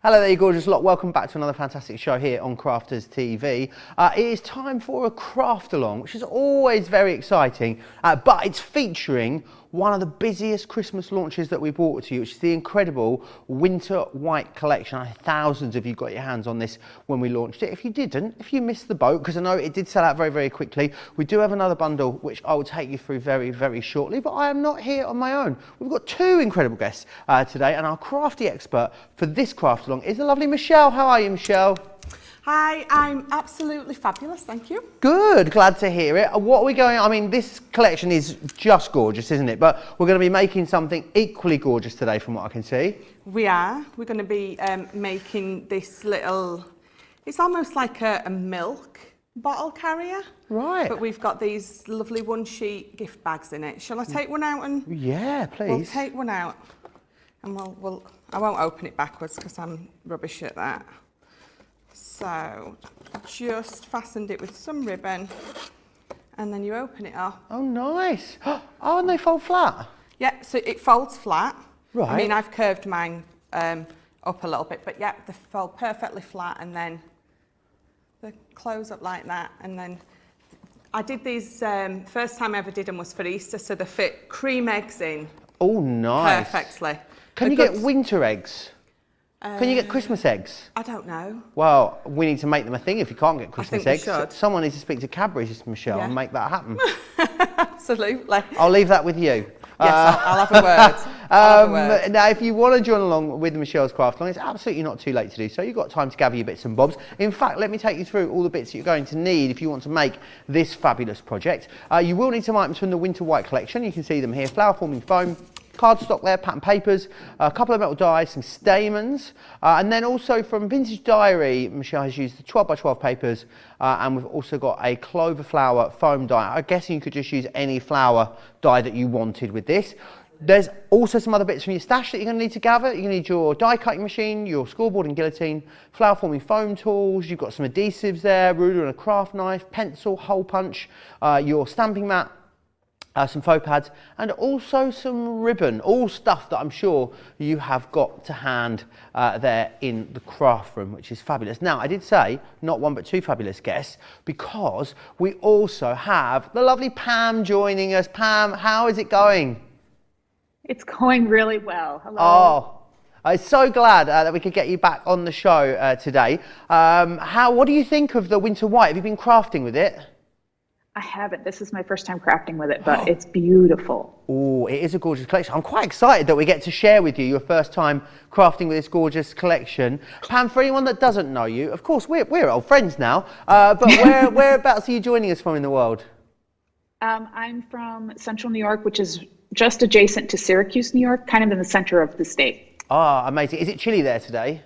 Hello there, you gorgeous lot. Welcome back to another fantastic show here on Crafters TV. It is time for a craft along, which is always very exciting, but it's featuring one of the busiest Christmas launches that we brought to you, which is the incredible Winter White collection. Thousands of you got your hands on this when we launched it. If you didn't, if you missed the boat, because I know it did sell out very, very quickly, we do have another bundle which I will take you through very, very shortly, but I am not here on my own. We've got two incredible guests today, and our crafty expert for this craft along is the lovely Michelle. How are you, Michelle? Hi, I'm absolutely fabulous, thank you. Good, glad to hear it. What are we going, I mean, this collection is just gorgeous, isn't it? But we're going to be making something equally gorgeous today from what I can see. We are. We're going to be making this little, it's almost like a milk bottle carrier. Right. But we've got these lovely one-sheet gift bags in it. Shall I take one out and... Yeah, please. We'll take one out and I won't open it backwards because I'm rubbish at that. So, just fastened it with some ribbon, and then you open it up. Oh, nice. Oh, and they fold flat? Yeah, so it folds flat. Right. I mean, I've curved mine up a little bit, but yeah, they fold perfectly flat, and then they close up like that. And then I did these, first time I ever did them was for Easter, so they fit cream eggs in. Oh, nice. Perfectly. Can you get winter eggs? Can you get Christmas eggs? I don't know. Well, we need to make them a thing if you can't get Christmas eggs. We should. Someone needs to speak to Cadbury's, Michelle, and make that happen. Absolutely. I'll leave that with you. Yes, I'll have a word. I'll have a word. Now, if you want to join along with Michelle's craft along, it's absolutely not too late to do so. You've got time to gather your bits and bobs. In fact, let me take you through all the bits that you're going to need if you want to make this fabulous project. You will need some items from the Winter White collection. You can see them here: flower forming foam, cardstock there, pattern papers, a couple of metal dies, some stamens, and then also from Vintage Diary, Michelle has used the 12 by 12 papers, and we've also got a clover flower foam die. I'm guessing you could just use any flower die that you wanted with this. There's also some other bits from your stash that you're going to need to gather. You're going to need your die cutting machine, your scoreboard and guillotine, flower forming foam tools, you've got some adhesives there, ruler and a craft knife, pencil, hole punch, your stamping mat, some faux pads, and also some ribbon, all stuff that I'm sure you have got to hand there in the craft room, which is fabulous. Now, I did say not one but two fabulous guests, because we also have the lovely Pam joining us. Pam, how is it going? It's going really well. Hello. Oh, I'm so glad that we could get you back on the show today. What do you think of the Winter White? Have you been crafting with it? I haven't. This is my first time crafting with it, but it's beautiful. Oh, it is a gorgeous collection. I'm quite excited that we get to share with you your first time crafting with this gorgeous collection. Pam, for anyone that doesn't know you, of course, we're old friends now, but whereabouts are you joining us from in the world? I'm from Central New York, which is just adjacent to Syracuse, New York, kind of in the center of the state. Ah, amazing. Is it chilly there today?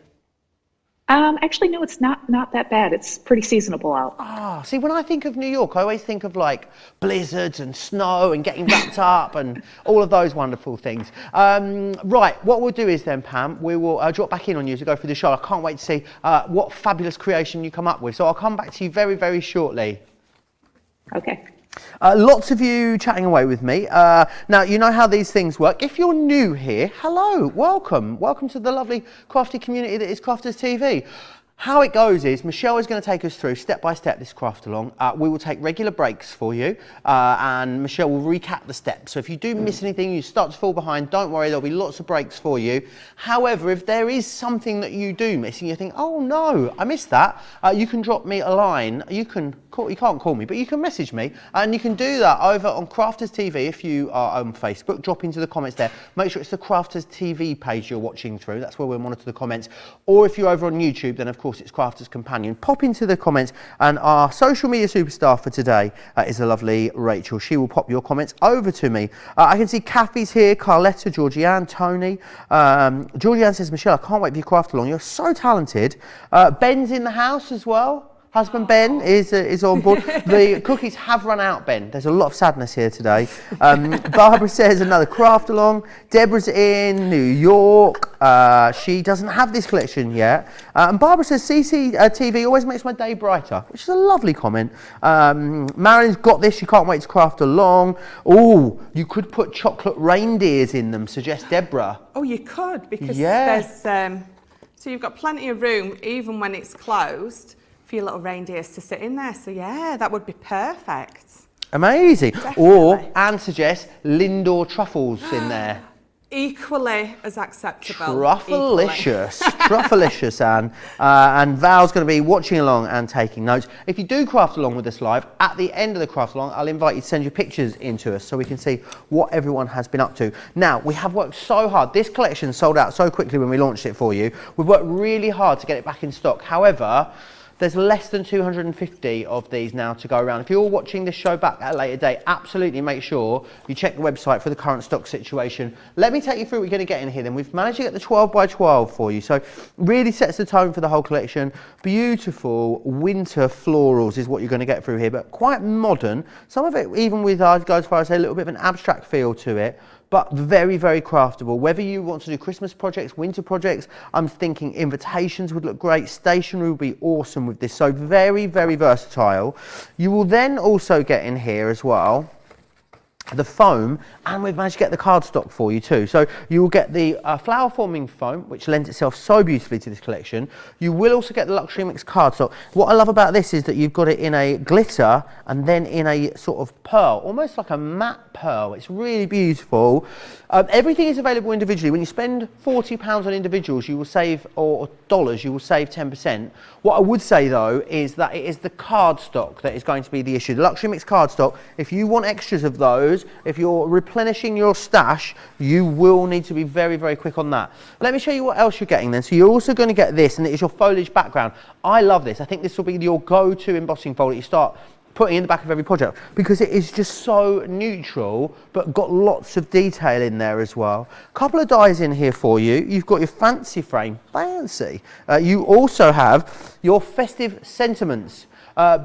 Actually, no, it's not that bad. It's pretty seasonable out. Ah, see, when I think of New York, I always think of like blizzards and snow and getting wrapped up and all of those wonderful things. Right, what we'll do is then, Pam, we will drop back in on you to go through the show. I can't wait to see what fabulous creation you come up with. So I'll come back to you very, very shortly. Okay. Lots of you chatting away with me. Now, you know how these things work. If you're new here, hello, welcome. Welcome to the lovely crafty community that is Crafters TV. How it goes is Michelle is going to take us through step by step this craft along. We will take regular breaks for you and Michelle will recap the steps. So if you do miss anything, you start to fall behind, don't worry, there'll be lots of breaks for you. However, if there is something that you do miss and you think, oh no, I missed that, you can drop me a line. You can't call me, but you can message me, and you can do that over on Crafters TV if you are on Facebook. Drop into the comments there. Make sure it's the Crafters TV page you're watching through. That's where we'll monitor the comments. Or if you're over on YouTube, then of course it's Crafters Companion. Pop into the comments, and our social media superstar for today is the lovely Rachel. She will pop your comments over to me. I can see Kathy's here, Carletta, Georgianne, Tony. Georgianne says, Michelle, I can't wait for your craft along. You're so talented. Ben's in the house as well. Husband Ben is on board. The cookies have run out, Ben. There's a lot of sadness here today. Barbara says another craft along. Deborah's in New York. She doesn't have this collection yet. And Barbara says CCTV always makes my day brighter, which is a lovely comment. Marilyn's got this. She can't wait to craft along. Oh, you could put chocolate reindeers in them, suggests Deborah. Oh, you could, because there's So you've got plenty of room, even when it's closed, for your little reindeers to sit in there. So yeah, that would be perfect. Amazing. Definitely. Or, Anne suggests Lindor truffles in there. Equally as acceptable. Truffalicious, truffalicious, Anne. And Val's going to be watching along and taking notes. If you do craft along with us live, at the end of the craft along, I'll invite you to send your pictures into us so we can see what everyone has been up to. Now, we have worked so hard. This collection sold out so quickly when we launched it for you. We've worked really hard to get it back in stock. However, there's less than 250 of these now to go around. If you're watching this show back at a later date, absolutely make sure you check the website for the current stock situation. Let me take you through what we're going to get in here then. We've managed to get the 12 by 12 for you, so really sets the tone for the whole collection. Beautiful winter florals is what you're going to get through here, but quite modern. Some of it, even with, I'd go as far as say, a little bit of an abstract feel to it, but very, very craftable. Whether you want to do Christmas projects, winter projects, I'm thinking invitations would look great. Stationery would be awesome with this. So very, very versatile. You will then also get in here as well the foam, and we've managed to get the cardstock for you too. So you will get the flower forming foam, which lends itself so beautifully to this collection. You will also get the luxury mix cardstock. What I love about this is that you've got it in a glitter and then in a sort of pearl, almost like a matte pearl. It's really beautiful. Everything is available individually. When you spend £40 on individuals, you will save, or dollars, you will save 10%. What I would say though is that it is the cardstock that is going to be the issue. The luxury mix cardstock, if you want extras of those, if you're replenishing your stash, you will need to be very, very quick on that. Let me show you what else you're getting then. So you're also going to get this, and it is your foliage background. I love this. I think this will be your go-to embossing folder you start putting in the back of every project, because it is just so neutral but got lots of detail in there as well. A couple of dies in here for you. You've got your fancy frame, fancy. You also have your festive sentiments.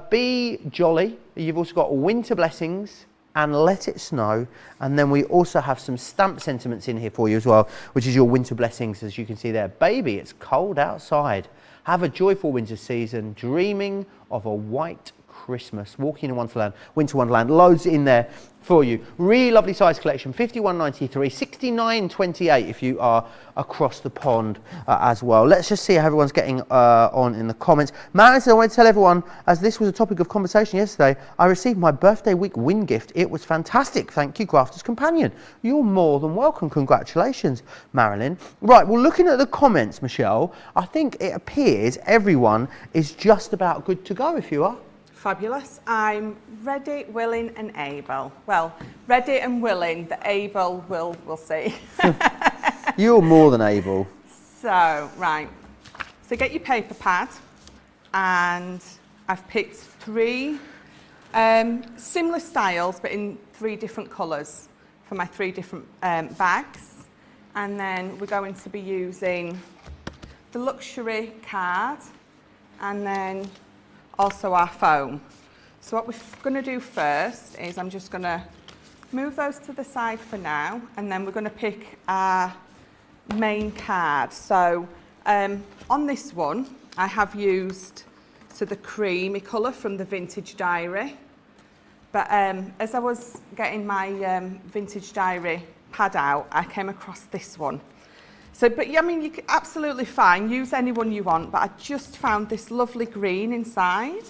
Be jolly. You've also got winter blessings and let it snow, and then we also have some stamp sentiments in here for you as well, which is your winter blessings, as you can see there. Baby, it's cold outside. Have a joyful winter season, dreaming of a white Christmas, walking in Wonderland, Winter Wonderland, loads in there for you. Really lovely size collection, 51.93, 69.28 if you are across the pond as well. Let's just see how everyone's getting on in the comments. Matt said, I want to tell everyone, as this was a topic of conversation yesterday, I received my birthday week win gift. It was fantastic. Thank you, Crafter's Companion. You're more than welcome. Congratulations, Marilyn. Right, well, looking at the comments, Michelle, I think it appears everyone is just about good to go if you are. Fabulous. I'm ready, willing and able. Well, ready and willing, the able we'll see. You're more than able. So, right. So get your paper pad, and I've picked 3 similar styles but in 3 different colours for my 3 different bags. And then we're going to be using the luxury card and then also our foam. So what we're going to do first is I'm just going to move those to the side for now, and then we're going to pick our main card. So on this one I have used the creamy colour from the Vintage Diary, but as I was getting my Vintage Diary pad out, I came across this one. So, but yeah, I mean, you can absolutely fine, use any one you want, but I just found this lovely green inside,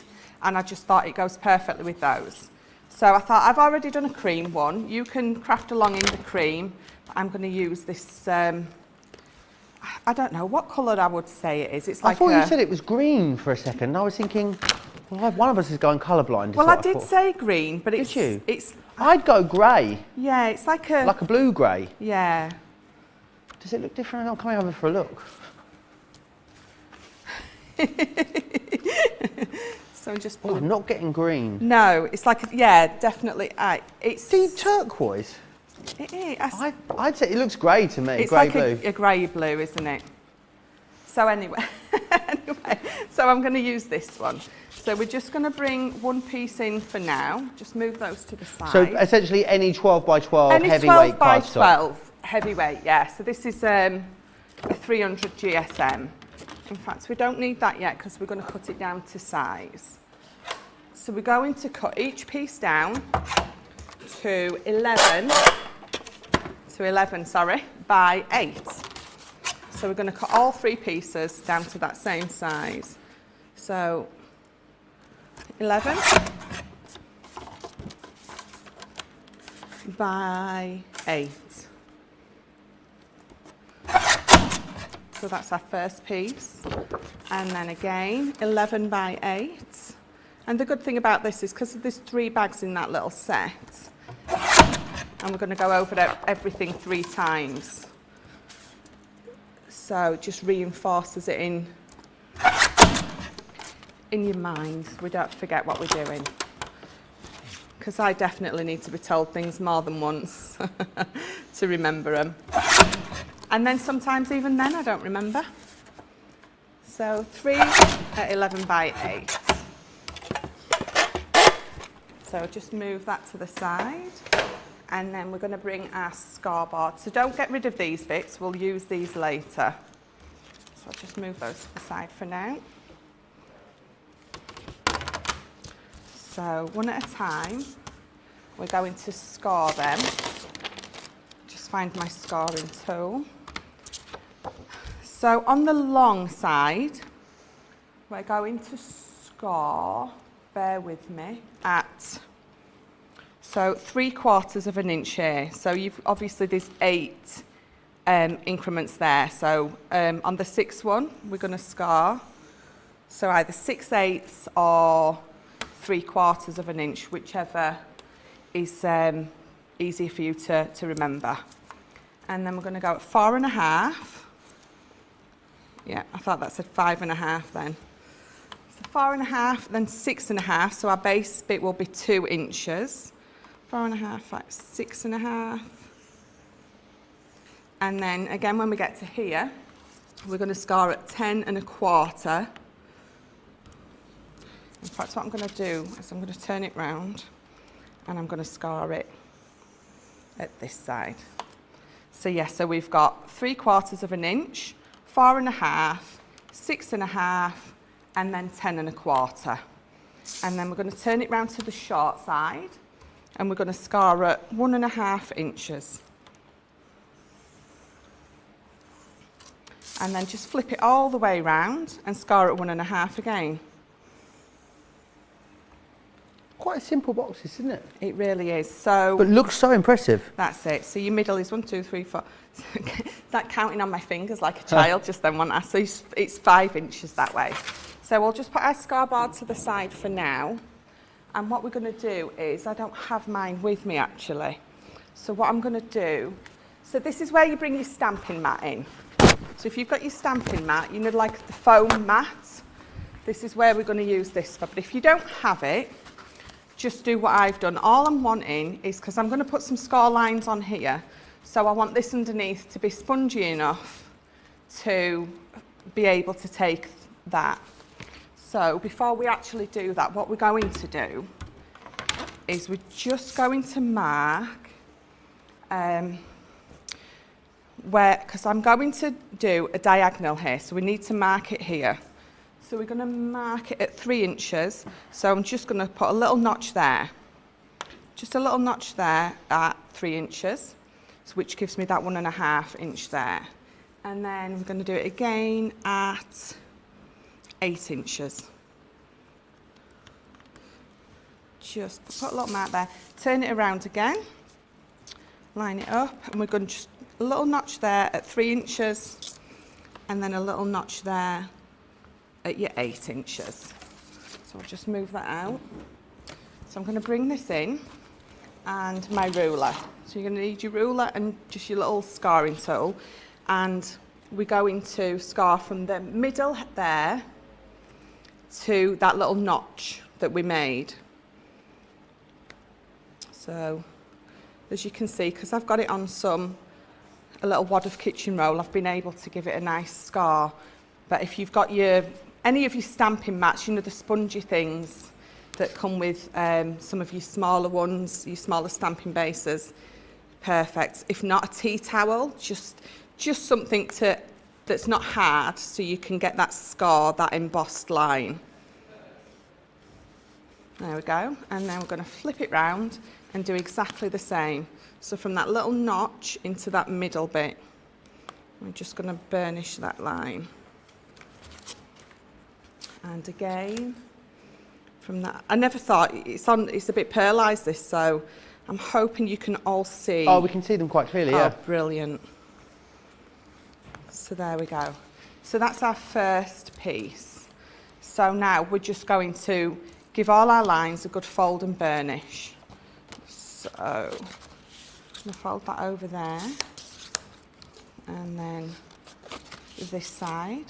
and I just thought it goes perfectly with those. So I thought, I've already done a cream one, you can craft along in the cream, but I'm going to use this, I don't know what colour I would say it is. It's like I thought you said it was green for a second. I was thinking, well, one of us is going colourblind. Well, I did say green, but it's... Did you? It's, I'd go grey. Yeah, it's like a... Like a blue grey. Yeah. Does it look different? I'm coming over for a look. So I'm just... Oh, I'm not getting green. No, it's like, yeah, definitely. It's deep turquoise. It is. I'd say it looks grey to me. It's grey like blue. a grey blue, isn't it? So anyway, so I'm going to use this one. So we're just going to bring one piece in for now. Just move those to the side. So essentially any 12 by 12 any heavyweight 12 by cardstock. 12 heavyweight, yeah. So this is a 300 GSM. In fact, we don't need that yet because we're going to cut it down to size. So we're going to cut each piece down to 11 by 8. So we're going to cut all 3 pieces down to that same size. So 11 by 8. So that's our first piece. And then again, 11 by 8. And the good thing about this is because there's 3 bags in that little set, and we're going to go over everything 3 times. So it just reinforces it in your mind. We don't forget what we're doing. Because I definitely need to be told things more than once to remember them. And then sometimes even then I don't remember. So 3 at 11 by 8. So just move that to the side. And then we're going to bring our scoreboard. So don't get rid of these bits, we'll use these later. So I'll just move those to the side for now. So one at a time, we're going to score them. Just find my scoring tool. So on the long side, we're going to score, bear with me, at so 3/4 of an inch here. So you've obviously there's 8 increments there. So on the 6th one, we're going to score. So either 6/8 or 3/4 of an inch, whichever is easier for you to remember. And then we're going to go at 4.5. Yeah, I thought that said 5.5 then. So 4.5, then 6.5. So our base bit will be 2 inches. 4.5, 5, 6.5. And then again, when we get to here, we're going to score at 10.25. In fact, what I'm going to do is I'm going to turn it round and I'm going to score it at this side. So yeah, so we've got 3/4 of an inch, 4.5, 6.5, and then 10.25. And then we're going to turn it round to the short side and we're going to score at 1.5 inches. And then just flip it all the way round and score at 1.5 again. Quite a simple box, isn't it? It really is. So, But looks so impressive. that's it. So your middle is 1, 2, 3, 4. That counting on my fingers like a child just then, wasn't I? So it's 5 inches that way. So we'll just put our scoreboard to the side for now. And what we're going to do is, I don't have mine with me actually. So what I'm going to do, so this is where you bring your stamping mat in. So if you've got your stamping mat, you need like the foam mat. This is where we're going to use this for. But if you don't have it, just do what I've done. All I'm wanting is, because I'm going to put some score lines on here, so I want this underneath to be spongy enough to be able to take that. So before we actually do that, what we're going to do is we're just going to mark where, because I'm going to do a diagonal here, so we need to mark it here. So we're going to mark it at 3 inches. So I'm just going to put a little notch there. Just a little notch there at 3 inches, which gives me that 1.5 inch there. And then we're going to do it again at 8 inches. Just put a little mark there. Turn it around again. Line it up. And we're going to just a little notch there at 3 inches. And then a little notch there at your 8 inches. So I'll just move that out. So I'm going to bring this in and my ruler. So you're going to need your ruler and just your little scoring tool. And we're going to score from the middle there to that little notch that we made. So as you can see, because I've got it on a little wad of kitchen roll, I've been able to give it a nice score. But if you've got any of your stamping mats, you know, the spongy things that come with some of your smaller ones, your smaller stamping bases, perfect. If not, a tea towel, just something that's not hard, so you can get that score, that embossed line. There we go. And then we're going to flip it round and do exactly the same. So from that little notch into that middle bit. I'm just going to burnish that line. And again, from that, I never thought, it's a bit pearlised this, so I'm hoping you can all see. Oh, we can see them quite clearly, yeah. Oh, brilliant. So there we go. So that's our first piece. So now we're just going to give all our lines a good fold and burnish. So I'm going to fold that over there. And then this side.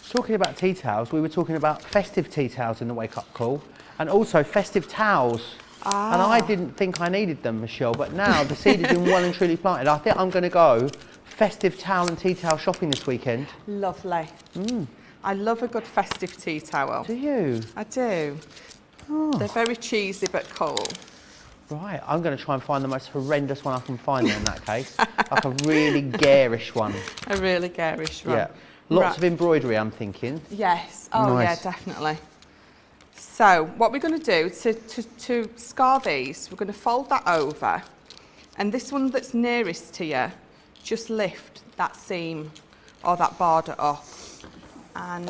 Talking about tea towels, we were talking about festive tea towels in the Wake Up Call, and also festive towels. And I didn't think I needed them, Michelle, but now the seed has been well and truly planted. I think I'm going to go festive towel and tea towel shopping this weekend. Lovely. I love a good festive tea towel. Do you? I do. Oh. They're very cheesy but cool. Right, I'm going to try and find the most horrendous one I can find in that case. Like a really garish one. A really garish one. Yeah. Lots of embroidery, I'm thinking. Yes. Oh, Nice. yeah, definitely. So what we're going to do to scar these, we're going to fold that over, and this one that's nearest to you, just lift that seam or that border up. And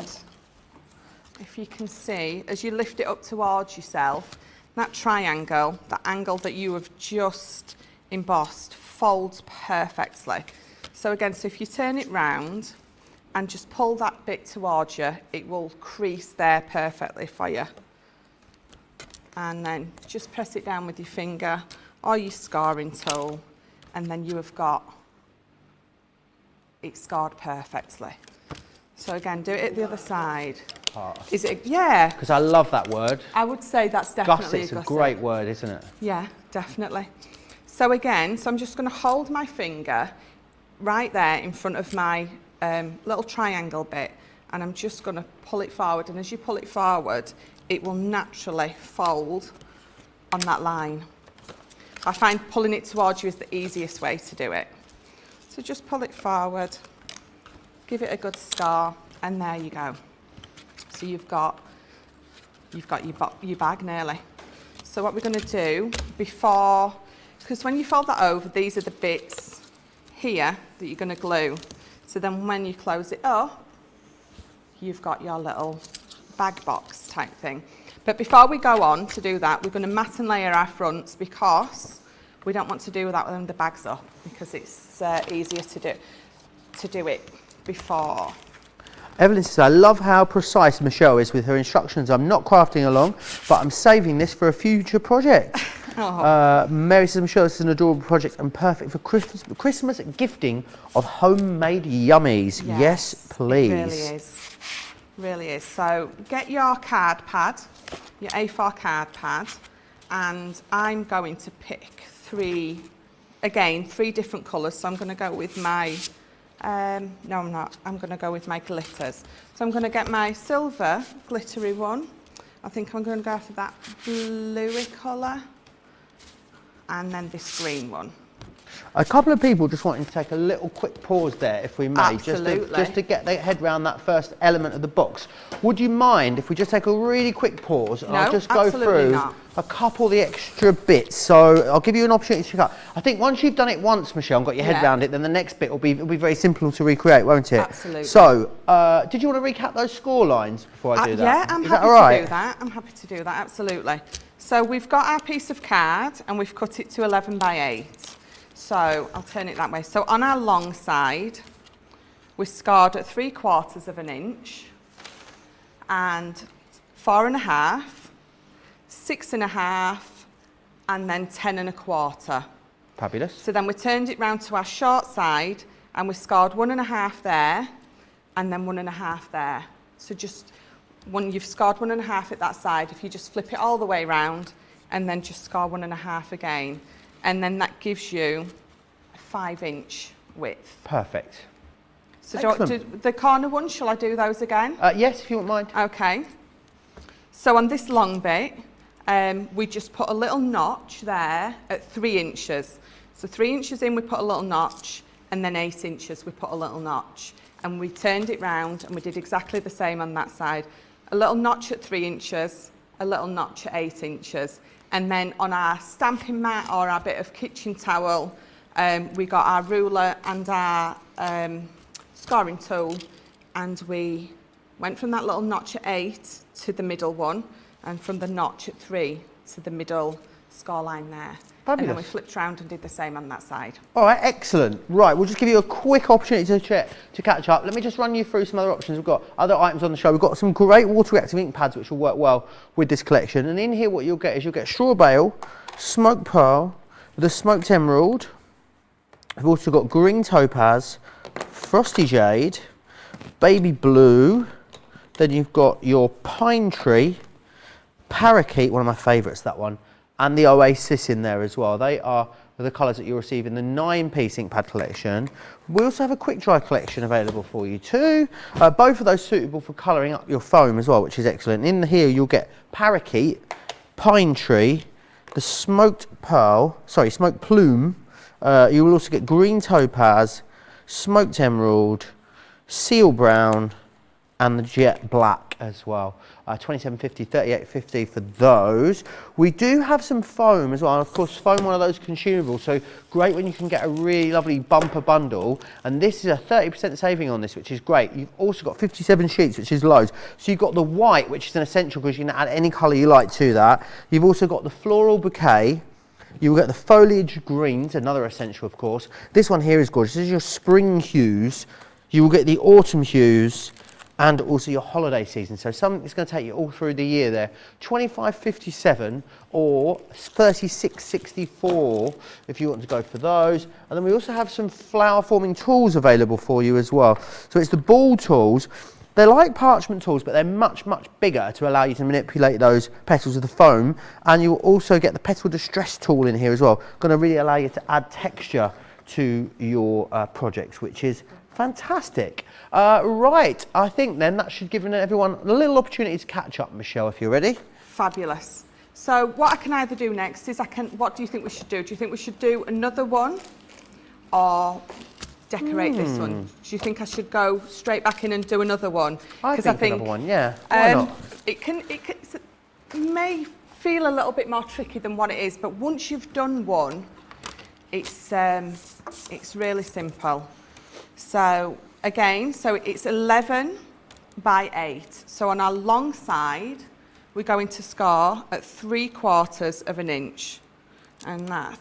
if you can see, as you lift it up towards yourself, that triangle, that angle that you have just embossed, folds perfectly. So again, so if you turn it round and just pull that bit towards you, it will crease there perfectly for you. And then just press it down with your finger or your scarring tool, and then you have got it scarred perfectly. So again, do it at the other side. Is it? Yeah. Because I love that word. I would say that's definitely Gusset's a a gusset. great word, isn't it? Yeah, definitely. So again, so I'm just going to hold my finger right there in front of my little triangle bit, and I'm just going to pull it forward, and as you pull it forward, it will naturally fold on that line. I find pulling it towards you is the easiest way to do it. So just pull it forward, give it a good scar, and there you go. So you've got your bag nearly. So what we're going to do before, because when you fold that over, these are the bits here that you're going to glue. So then when you close it up, you've got your little bag box type thing. But before we go on to do that, we're going to mat and layer our fronts, because we don't want to do that when the bag's up, because it's easier to do it before. Evelyn says, I love how precise Michelle is with her instructions. I'm not crafting along, but I'm saving this for a future project. Mary says, Michelle, this is an adorable project and perfect for Christmas gifting of homemade yummies. Yes, please. It really is. Really is. So get your card pad, your A4 card pad, and I'm going to pick three different colours. So I'm going to go with my, no I'm not, I'm going to go with my glitters. So I'm going to get my silver glittery one. I think I'm going to go for that bluey colour, and then this green one. A couple of people just wanting to take a little quick pause there, if we may, Absolutely. just to get their head around that first element of the box. Would you mind if we just take a really quick pause and I'll just go through a couple of the extra bits? So I'll give you an opportunity to cut. I think once you've done it once, Michelle, and got your head around it, then the next bit will be very simple to recreate, won't it? Absolutely. So, did you want to recap those score lines before I do that? Yeah, I'm happy to do that. I'm happy to do that, absolutely. So we've got our piece of card and we've cut it to 11 by 8. So I'll turn it that way. So on our long side, we scored at 3/4 of an inch, and 4 1/2, 6 1/2, and then 10 1/4. Fabulous. So then we turned it round to our short side, and we scored 1 1/2 there, and then 1 1/2 there. So just when you've scored 1 1/2 at that side, if you just flip it all the way round, and then just score 1 1/2 again. And then that gives you a 5-inch width. Perfect. So do the corner ones, shall I do those again? Yes, if you wouldn't mind. Okay. So on this long bit, we just put a little notch there at 3 inches. So 3 inches in, we put a little notch, and then 8 inches, we put a little notch. And we turned it round, and we did exactly the same on that side. A little notch at 3 inches, a little notch at 8 inches. And then on our stamping mat or our bit of kitchen towel, we got our ruler and our scoring tool, and we went from that little notch at 8 to the middle one, and from the notch at 3 to the middle score line there. Fabulous. And then we flipped around and did the same on that side. All right, excellent. Right, we'll just give you a quick opportunity to catch up. Let me just run you through some other options. We've got other items on the show. We've got some great water-reactive ink pads which will work well with this collection. And in here what you'll get is you'll get straw bale, smoked pearl, the smoked emerald. We've also got green topaz, frosty jade, baby blue. Then you've got your pine tree, parakeet, one of my favourites, that one, and the oasis in there as well. They are the colours that you'll receive in the 9-piece ink pad collection. We also have a quick dry collection available for you too. Both of those suitable for colouring up your foam as well, which is excellent. In here you'll get parakeet, pine tree, the smoked plume. You will also get green topaz, smoked emerald, seal brown, and the jet black as well. 27.50, 38.50 for those. We do have some foam as well, and of course foam, one of those consumables, so great when you can get a really lovely bumper bundle, and this is a 30% saving on this, which is great. You've also got 57 sheets, which is loads. So you've got the white, which is an essential because you can add any colour you like to that. You've also got the floral bouquet. You will get the foliage greens, another essential of course. This one here is gorgeous. This is your spring hues. You will get the autumn hues, and also your holiday season. So something that's going to take you all through the year there. 25.57 or 36.64 if you want to go for those. And then we also have some flower forming tools available for you as well. So it's the ball tools. They're like parchment tools, but they're much, much bigger to allow you to manipulate those petals of the foam. And you'll also get the petal distress tool in here as well. Going to really allow you to add texture to your projects, which is fantastic. Right, I think then that should give everyone a little opportunity to catch up, Michelle, if you're ready. Fabulous. So what I can either do next is what do you think we should do? Do you think we should do another one or decorate this one? Do you think I should go straight back in and do another one? I think another one, yeah. Why not? It may feel a little bit more tricky than what it is, but once you've done one, it's really simple. So again, it's 11 by 8. So on our long side, we're going to score at 3/4 of an inch. And that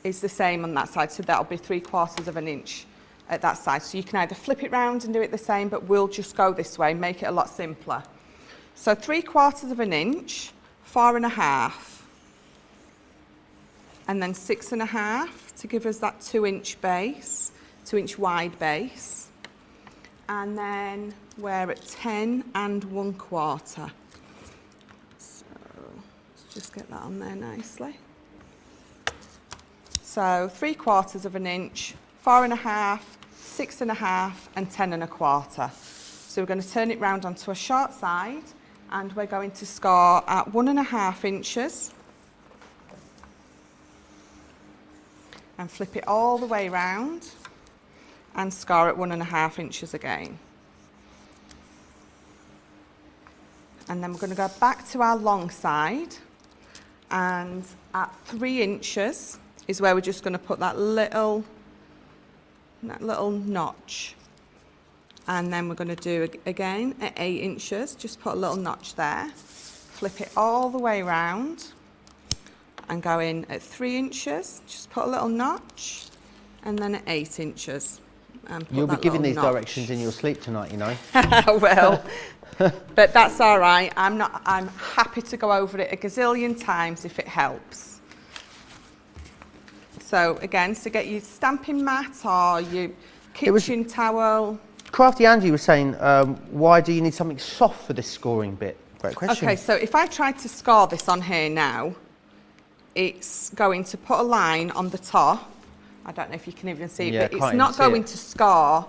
is the same on that side. So that'll be 3/4 of an inch at that side. So you can either flip it round and do it the same, but we'll just go this way, make it a lot simpler. So 3/4 of an inch, 4.5, and then 6.5 to give us that 2-inch base, 2-inch wide base. And then we're at 10 1/4. So let's just get that on there nicely. So 3/4 of an inch, 4.5, 6.5, and 10 1/4. So we're going to turn it round onto a short side, and we're going to score at 1.5 inches. And flip it all the way round and score at 1.5 inches again. And then we're going to go back to our long side, and at 3 inches is where we're just going to put that little notch. And then we're going to do again at 8 inches, just put a little notch there, flip it all the way round, and go in at 3 inches, just put a little notch, and then at 8 inches. And put You'll be giving these notch. directions in your sleep tonight, you know. Well, but that's all right. I'm happy to go over it a gazillion times if it helps. So again, to get your stamping mat or your kitchen towel. Crafty Angie was saying, why do you need something soft for this scoring bit? Great question. Okay, so if I tried to score this on here now, it's going to put a line on the top. I don't know if you can even see it, but it's not going to score.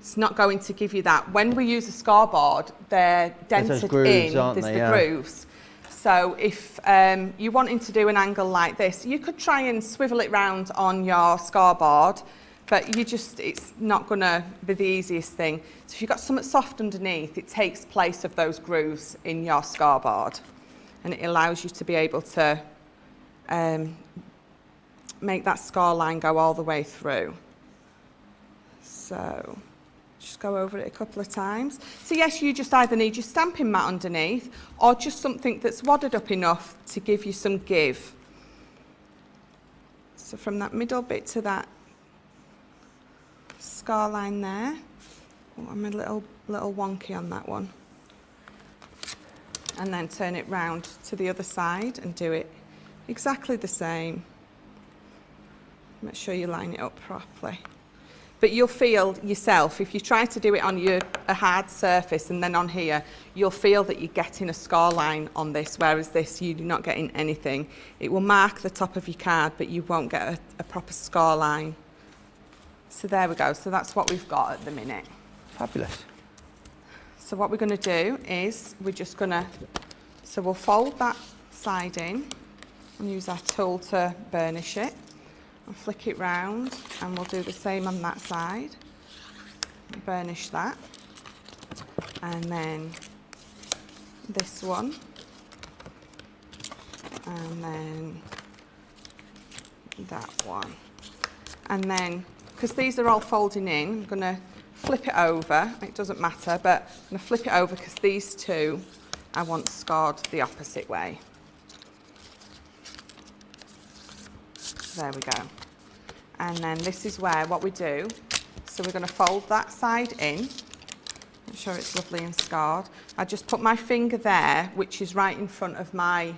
It's not going to give you that. When we use a scoreboard, they're dented in. There's the grooves. So if you're wanting to do an angle like this, you could try and swivel it round on your scoreboard, but it's not going to be the easiest thing. So if you've got something soft underneath, it takes place of those grooves in your scoreboard, and it allows you to be able to make that score line go all the way through. So just go over it a couple of times. So yes, you just either need your stamping mat underneath or just something that's wadded up enough to give you some give. So from that middle bit to that scar line there. Oh, I'm a little wonky on that one. And then turn it round to the other side and do it exactly the same. Make sure you line it up properly. But you'll feel yourself, if you try to do it on a hard surface and then on here, you'll feel that you're getting a scar line on this, whereas this, you're not getting anything. It will mark the top of your card, but you won't get a proper scar line. So there we go. So that's what we've got at the minute. Fabulous. So what we're going to do is we're just going to, so we'll fold that side in and use our tool to burnish it. And flick it round, and we'll do the same on that side. Burnish that. And then this one. And then that one. And then, because these are all folding in, I'm going to flip it over. It doesn't matter, but I'm going to flip it over because these two I want scarred the opposite way. There we go. And then this is where what we do. So we're going to fold that side in. Make sure it's lovely and scarred. I just put my finger there, which is right in front of my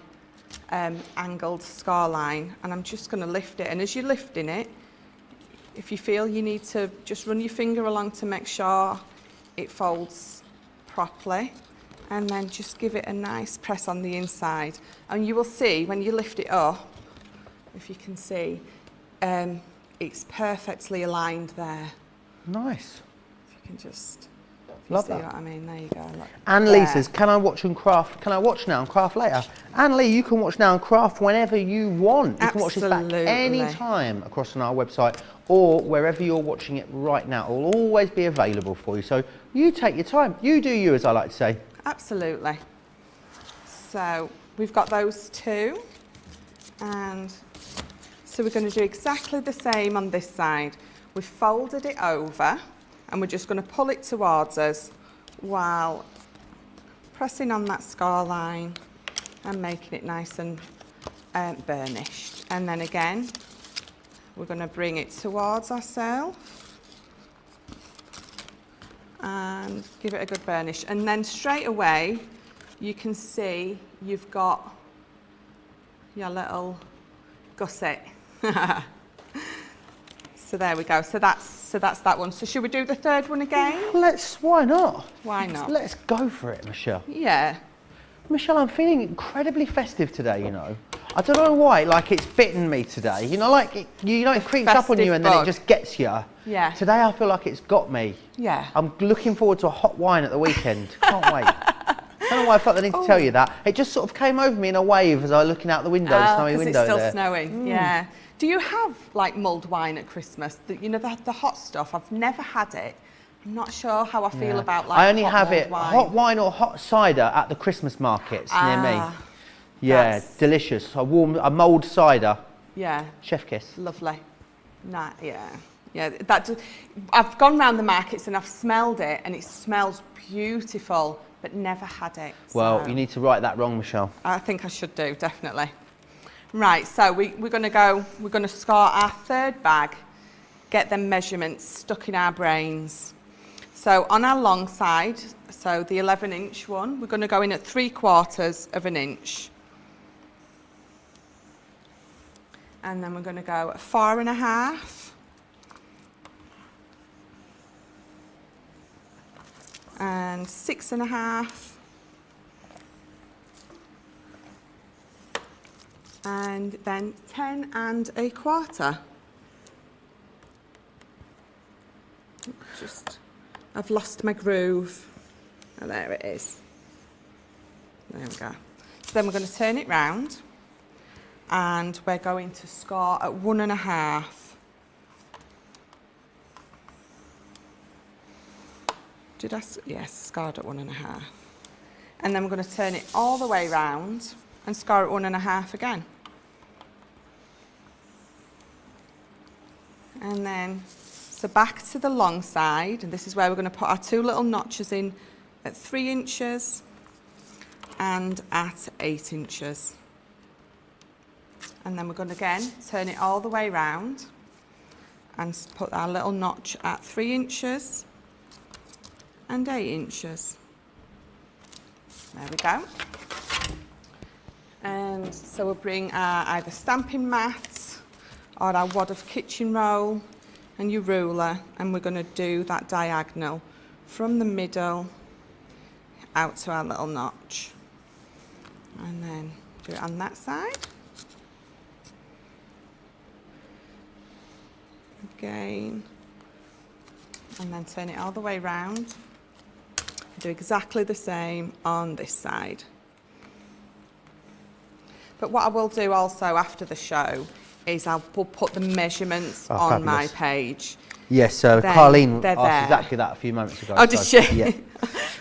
angled scar line, and I'm just going to lift it. And as you're lifting it, if you feel you need to just run your finger along to make sure it folds properly, and then just give it a nice press on the inside. And you will see when you lift it up, if you can see, it's perfectly aligned there. Nice. If you can just Love see that. what I mean. There you go. Look. Anne There. Lee says, can I watch and craft? Can I watch now and craft later? Anne Lee, you can watch now and craft whenever you want. You can watch this back Absolutely. any time across on our website or wherever you're watching it right now. It will always be available for you. So you take your time. You do you, as I like to say. Absolutely. So we've got those two, and so we're going to do exactly the same on this side. We've folded it over, and we're just going to pull it towards us while pressing on that scar line and making it nice and burnished. And then again, we're going to bring it towards ourselves and give it a good burnish. And then straight away, you can see you've got your little gusset. So there we go. So that's that one. So should we do the third one again? Why not? Why not? Let's go for it, Michelle. Yeah. Michelle, I'm feeling incredibly festive today, you know. I don't know why, like it's bitten me today. You know, like it creeps up on you and then it just gets you. Yeah. Today I feel like it's got me. Yeah. I'm looking forward to a hot wine at the weekend. Can't wait. I don't know why I felt the need to tell you that. It just sort of came over me in a wave as I was looking out the window, snowy window it's still there. snowing. Yeah. Do you have like mulled wine at Christmas? You know, the hot stuff. I've never had it. I'm not sure how I feel about like I only hot have mulled it wine. hot wine or hot cider at the Christmas markets near me. Yeah, that's- delicious. A mulled cider. Yeah. Chef kiss. Lovely. Nah, yeah. Yeah, I've gone round the markets and I've smelled it and it smells beautiful, but never had it. Well, so you need to right that wrong, Michelle. I think I should do, definitely. Right, so we're going to score our third bag, get them measurements stuck in our brains. So on our long side, so the 11-inch one, we're going to go in at 3/4 of an inch. And then we're going to go at 4.5. And 6.5. And then 10.25. I've lost my groove. Oh, there it is. There we go. So then we're going to turn it round and we're going to score at 1.5. Yes, scored at 1.5. And then we're going to turn it all the way round and score at 1.5 again. And then So back to the long side, and this is where we're going to put our 2 little notches in at 3 inches and at 8 inches. And then we're going to again turn it all the way round and put our little notch at 3 inches and 8 inches. There we go. And so we'll bring our either stamping mat or our wad of kitchen roll and your ruler, and we're going to do that diagonal from the middle out to our little notch. And then do it on that side. Again. And then turn it all the way round. Do exactly the same on this side. But what I will do also after the show is we'll put the measurements on my page. Yes, so Then Carleen they're asked there. exactly that a few moments ago. Oh, did so, she? Yeah.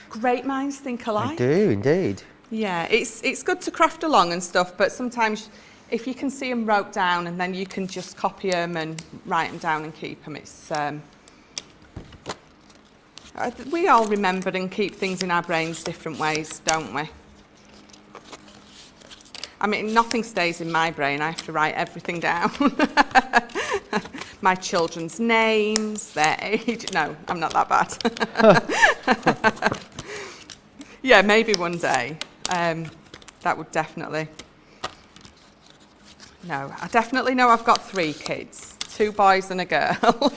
Great minds think alike. I do, indeed. Yeah, it's good to craft along and stuff, but sometimes if you can see them wrote down and then you can just copy them and write them down and keep them, it's... we all remember and keep things in our brains different ways, don't we? I mean, nothing stays in my brain. I have to write everything down. My children's names, their age. No, I'm not that bad. Yeah, maybe one day. That would definitely... No, I definitely know I've got 3 kids, 2 boys and a girl.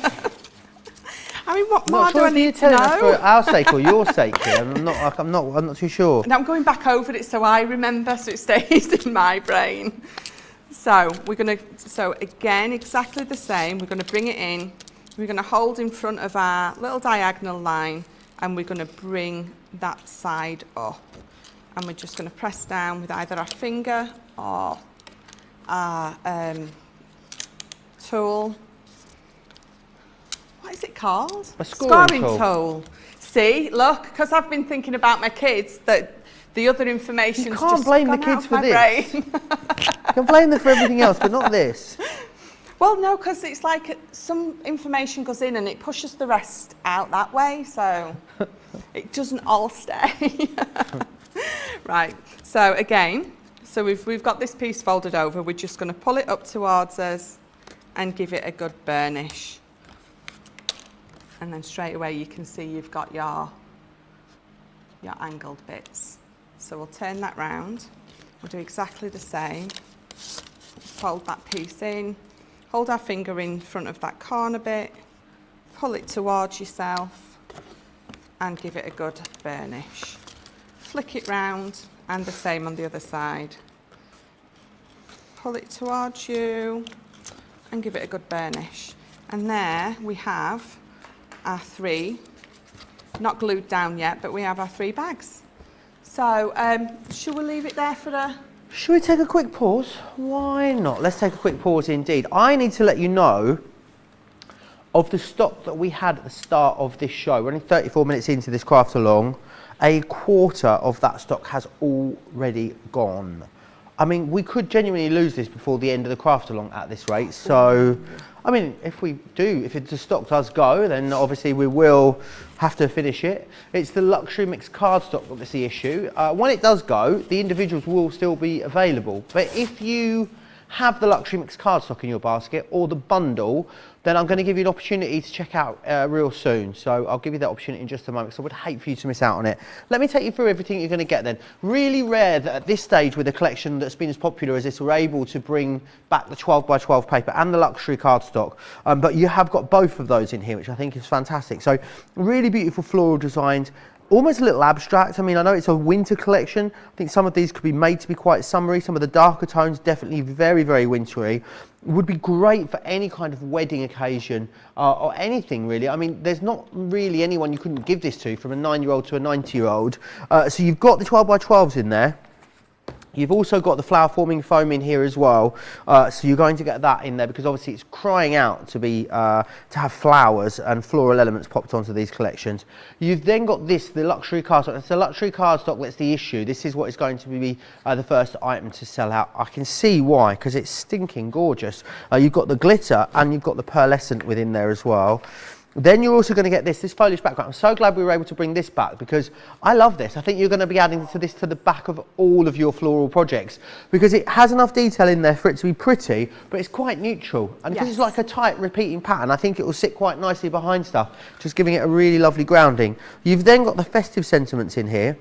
I mean, what more do I need to know? For our sake or your sake here? I'm not too sure. And I'm going back over it so I remember, so it stays in my brain. So so again, exactly the same. We're going to bring it in. We're going to hold in front of our little diagonal line, and we're going to bring that side up. And we're just going to press down with either our finger or our tool. What is it called? A scoring tool. See, look, because I've been thinking about my kids, that the other information's just gone out of my brain. You can't blame the kids for this. You can blame them for everything else, but not this. Well, no, because it's like some information goes in and it pushes the rest out that way, so it doesn't all stay. Right, so again, so we've got this piece folded over, we're just going to pull it up towards us and give it a good burnish. And then straight away you can see you've got your angled bits. So we'll turn that round. We'll do exactly the same. Fold that piece in. Hold our finger in front of that corner bit. Pull it towards yourself and give it a good burnish. Flick it round and the same on the other side. Pull it towards you and give it a good burnish. And there we have our 3, not glued down yet, but we have our 3 bags. So, should we leave it there for a... Should we take a quick pause? Why not? Let's take a quick pause indeed. I need to let you know of the stock that we had at the start of this show. We're only 34 minutes into this craft along. A quarter of that stock has already gone. I mean, we could genuinely lose this before the end of the craft along at this rate. So, I mean, if the stock does go, then obviously we will have to finish it. It's the luxury mixed cardstock that's the issue. When it does go, the individuals will still be available. But if you have the luxury mixed cardstock in your basket or the bundle, then I'm going to give you an opportunity to check out real soon. So I'll give you that opportunity in just a moment, because I would hate for you to miss out on it. Let me take you through everything you're going to get then. Really rare that at this stage with a collection that's been as popular as this, we're able to bring back the 12 by 12 paper and the luxury cardstock. But you have got both of those in here, which I think is fantastic. So really beautiful floral designs. Almost a little abstract. I mean, I know it's a winter collection. I think some of these could be made to be quite summery. Some of the darker tones, definitely very, very wintry. Would be great for any kind of wedding occasion or anything really. I mean, there's not really anyone you couldn't give this to, from a 9-year-old to a 90-year-old. So you've got the 12 by 12s in there. You've also got the flower forming foam in here as well, so you're going to get that in there because obviously it's crying out to be to have flowers and floral elements popped onto these collections. You've then got this, the luxury cardstock. It's the luxury cardstock that's the issue. This is what is going to be the first item to sell out. I can see why, because it's stinking gorgeous. You've got the glitter and you've got the pearlescent within there as well. Then you're also going to get this foliage background. I'm so glad we were able to bring this back because I love this. I think you're going to be adding this to the back of all of your floral projects because it has enough detail in there for it to be pretty, but it's quite neutral. And because it's like a tight repeating pattern, I think it will sit quite nicely behind stuff, just giving it a really lovely grounding. You've then got the festive sentiments in here.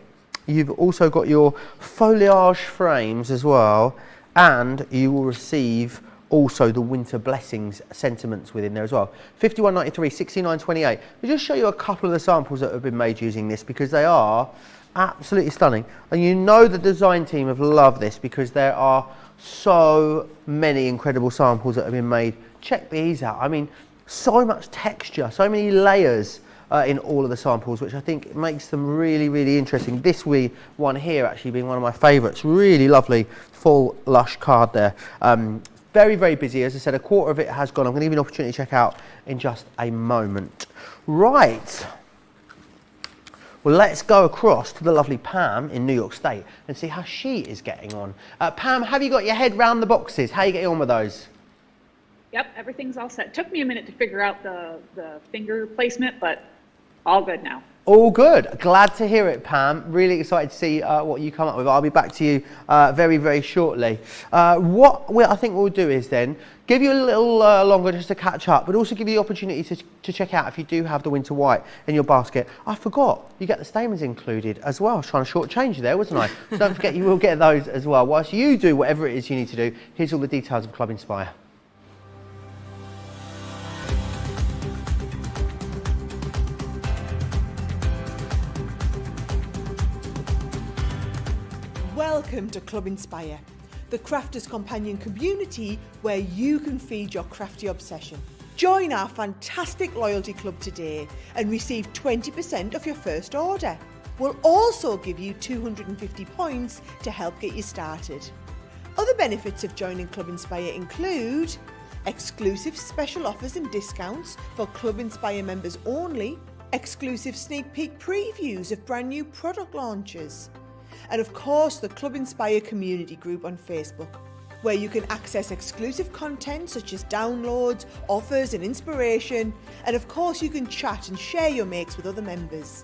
You've also got your foliage frames as well, and you will receive also the winter blessings sentiments within there as well. 51.93, 69.28. I'll just show you a couple of the samples that have been made using this because they are absolutely stunning. And you know the design team have loved this because there are so many incredible samples that have been made. Check these out. I mean, so much texture, so many layers in all of the samples, which I think makes them really, really interesting. This one here actually being one of my favourites. Really lovely, full, lush card there. Very, very busy. As I said, a quarter of it has gone. I'm going to give you an opportunity to check out in just a moment. Right. Well, let's go across to the lovely Pam in New York State and see how she is getting on. Pam, have you got your head round the boxes? How are you getting on with those? Yep, everything's all set. Took me a minute to figure out the finger placement, but all good now. All good. Glad to hear it, Pam. Really excited to see what you come up with. I'll be back to you very, very shortly. I think we'll do is then give you a little longer just to catch up, but also give you the opportunity to check out if you do have the winter white in your basket. I forgot, you get the stamens included as well. I was trying to shortchange you there, wasn't I? So don't forget, you will get those as well. Whilst you do whatever it is you need to do, here's all the details of Club Inspire. Welcome to Club Inspire, the crafters' companion community where you can feed your crafty obsession. Join our fantastic loyalty club today and receive 20% off your first order. We'll also give you 250 points to help get you started. Other benefits of joining Club Inspire include exclusive special offers and discounts for Club Inspire members only, exclusive sneak peek previews of brand new product launches, and of course the Club Inspire community group on Facebook, where you can access exclusive content such as downloads, offers and inspiration, and of course you can chat and share your makes with other members.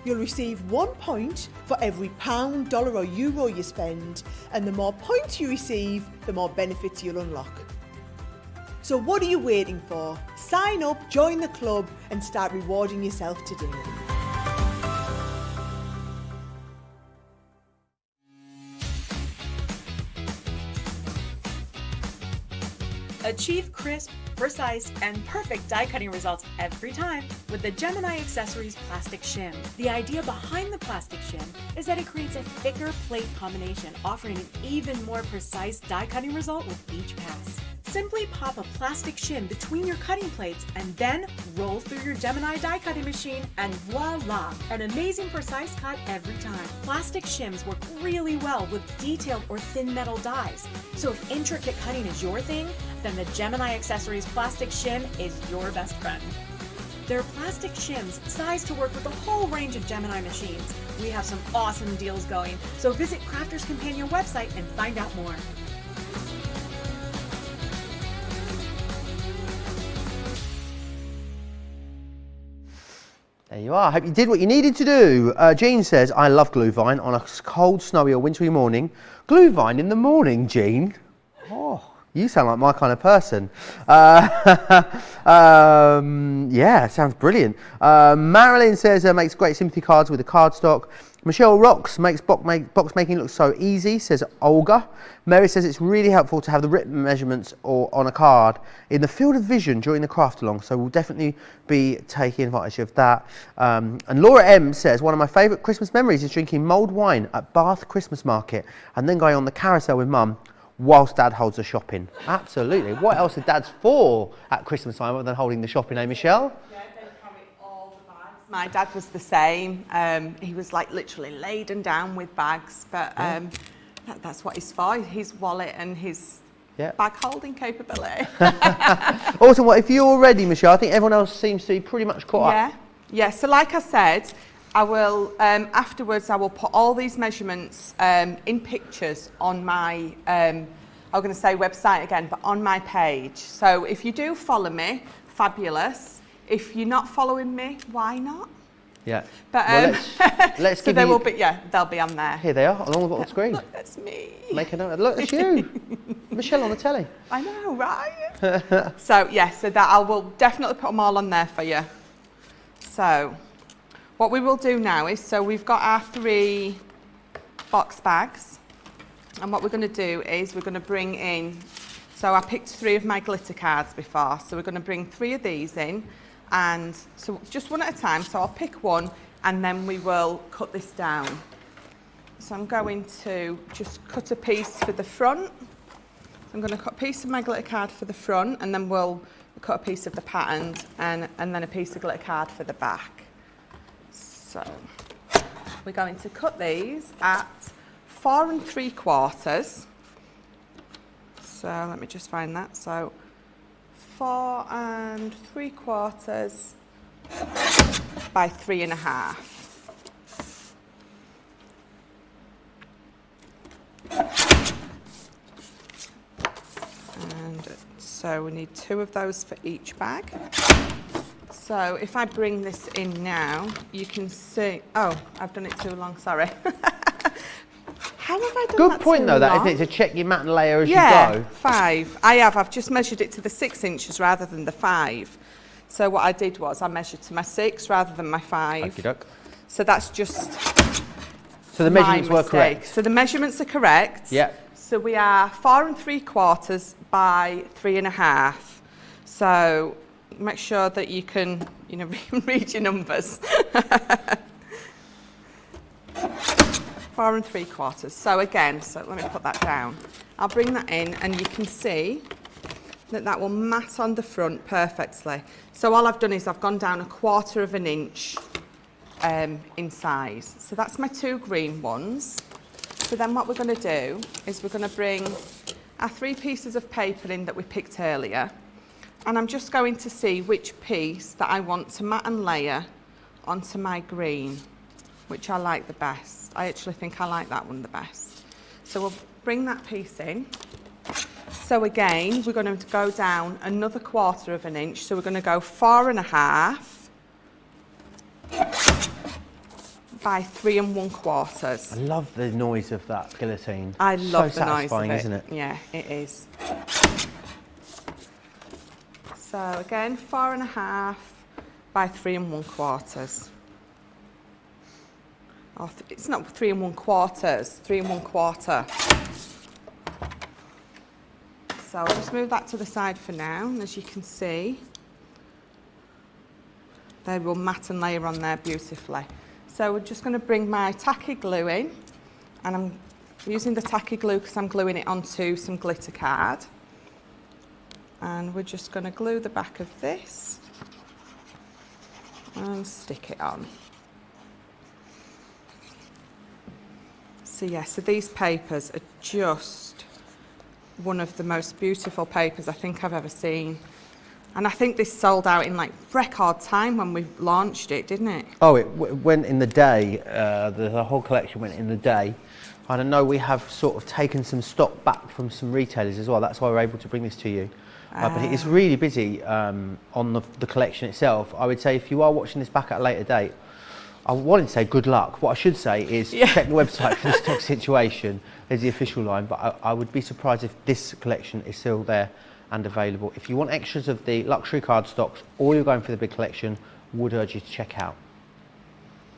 You'll receive 1 point for every pound, dollar or euro you spend, and the more points you receive, the more benefits you'll unlock. So what are you waiting for? Sign up, join the club and start rewarding yourself today. Achieve crisp, precise, and perfect die cutting results every time with the Gemini Accessories Plastic Shim. The idea behind the plastic shim is that it creates a thicker plate combination, offering an even more precise die cutting result with each pass. Simply pop a plastic shim between your cutting plates and then roll through your Gemini die cutting machine and voila! An amazing precise cut every time. Plastic shims work really well with detailed or thin metal dies. So if intricate cutting is your thing, then the Gemini Accessories Plastic Shim is your best friend. There are plastic shims sized to work with a whole range of Gemini machines. We have some awesome deals going, so visit Crafters Companion website and find out more. There you are. I hope you did what you needed to do. Jean says, I love glühwein on a cold, snowy or wintry morning. Glühwein in the morning, Jean? Oh, you sound like my kind of person. Yeah, sounds brilliant. Marilyn says, makes great sympathy cards with the cardstock. Michelle Rocks makes box making look so easy, says Olga. Mary says it's really helpful to have the written measurements or on a card in the field of vision during the craft along, so we'll definitely be taking advantage of that. And Laura M says, one of my favourite Christmas memories is drinking mulled wine at Bath Christmas Market and then going on the carousel with Mum whilst Dad holds the shopping. Absolutely. What else are Dads for at Christmas time other than holding the shopping, eh, Michelle? My dad was the same. He was like literally laden down with bags, but That's what he's for, his wallet and his Yeah. bag holding capability. Awesome. Well, if you're ready, Michelle, I think everyone else seems to be pretty much caught up. Yeah, so like I said, I will, afterwards I will put all these measurements in pictures on my, I'm going to say website again, but on my page. So if you do follow me, fabulous. If you're not following me, why not? Yeah. But well, let's so give they you... will be, yeah, they'll be on there. Here they are, along the bottom screen. Look, that's me. Make a note. Look, that's you. Michelle on the telly. I know, right? So yeah, so that I will definitely put them all on there for you. So what we will do now is, so we've got our 3 box bags, and what we're going to do is we're going to bring in, so I picked 3 of my glitter cards before, so we're going to bring 3 of these in, and so just one at a time. So I'll pick one and then we will cut this down. So I'm going to just cut a piece for the front. I'm going to cut a piece of my glitter card for the front, and then we'll cut a piece of the pattern and then a piece of glitter card for the back. So we're going to cut these at 4 3/4. So let me just find that. So 4 3/4 by 3.5. And so we need 2 of those for each bag. So if I bring this in now, you can see, oh, I've done it too long, sorry. How have I done Good that point too though, that long? isn't it, to check your mat and layer as you Yeah, go. 5. I've just measured it to the 6 inches rather than the 5. So what I did was I measured to my 6 rather than my 5. Okey-doke. So that's just So the measurements were correct. So the measurements are correct. Yeah. So we are 4 3/4 by 3.5. So make sure that you can, read your numbers. 4 3/4. So again, so let me put that down. I'll bring that in and you can see that will mat on the front perfectly. So all I've done is I've gone down 1/4 of an inch in size. So that's my 2 green ones. So then what we're going to do is we're going to bring our 3 pieces of paper in that we picked earlier. And I'm just going to see which piece that I want to mat and layer onto my green, which I like the best. I actually think I like that one the best. So we'll bring that piece in. So again, we're going to go down another 1/4 of an inch. So we're going to go 4.5 by 3 1/4. I love the noise of that guillotine. I love so the noise of satisfying, it. isn't it? Yeah, it is. So again, 4.5 by 3 1/4. Oh, it's not 3 1/4, 3 1/4. So I'll just move that to the side for now, and as you can see, they will mat and layer on there beautifully. So we're just going to bring my tacky glue in, and I'm using the tacky glue because I'm gluing it onto some glitter card. And we're just going to glue the back of this and stick it on. So yeah, so these papers are just one of the most beautiful papers I think I've ever seen. And I think this sold out in like record time when we launched it, didn't it? Oh, it went in the day. The whole collection went in the day. And I know we have sort of taken some stock back from some retailers as well. That's why we're able to bring this to you. But it's really busy on the collection itself. I would say if you are watching this back at a later date, I wanted to say good luck. What I should say is check the website for the stock situation. There's the official line, but I would be surprised if this collection is still there and available. If you want extras of the luxury card stocks or you're going for the big collection, would urge you to check out.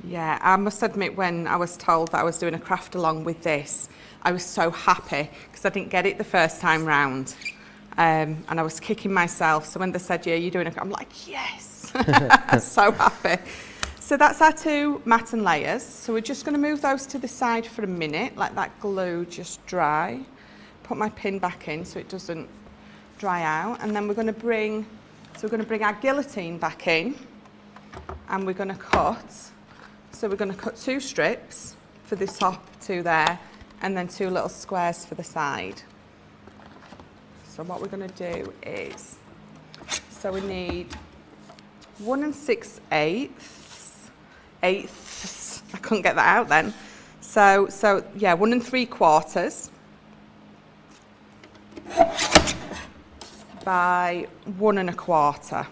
Yeah, I must admit when I was told that I was doing a craft along with this, I was so happy because I didn't get it the first time round. And I was kicking myself. So when they said, yeah, you're doing it, I'm like, yes, so happy. So that's our 2 mat and layers. So we're just going to move those to the side for a minute, let that glue just dry. Put my pin back in so it doesn't dry out. And then we're going to bring our guillotine back in, and we're going to cut. So we're going to cut 2 strips for the top 2 there, and then 2 little squares for the side. So what we're going to do is, so we need 1 6/8. I couldn't get that out then. So yeah, 1 3/4 by 1 1/4.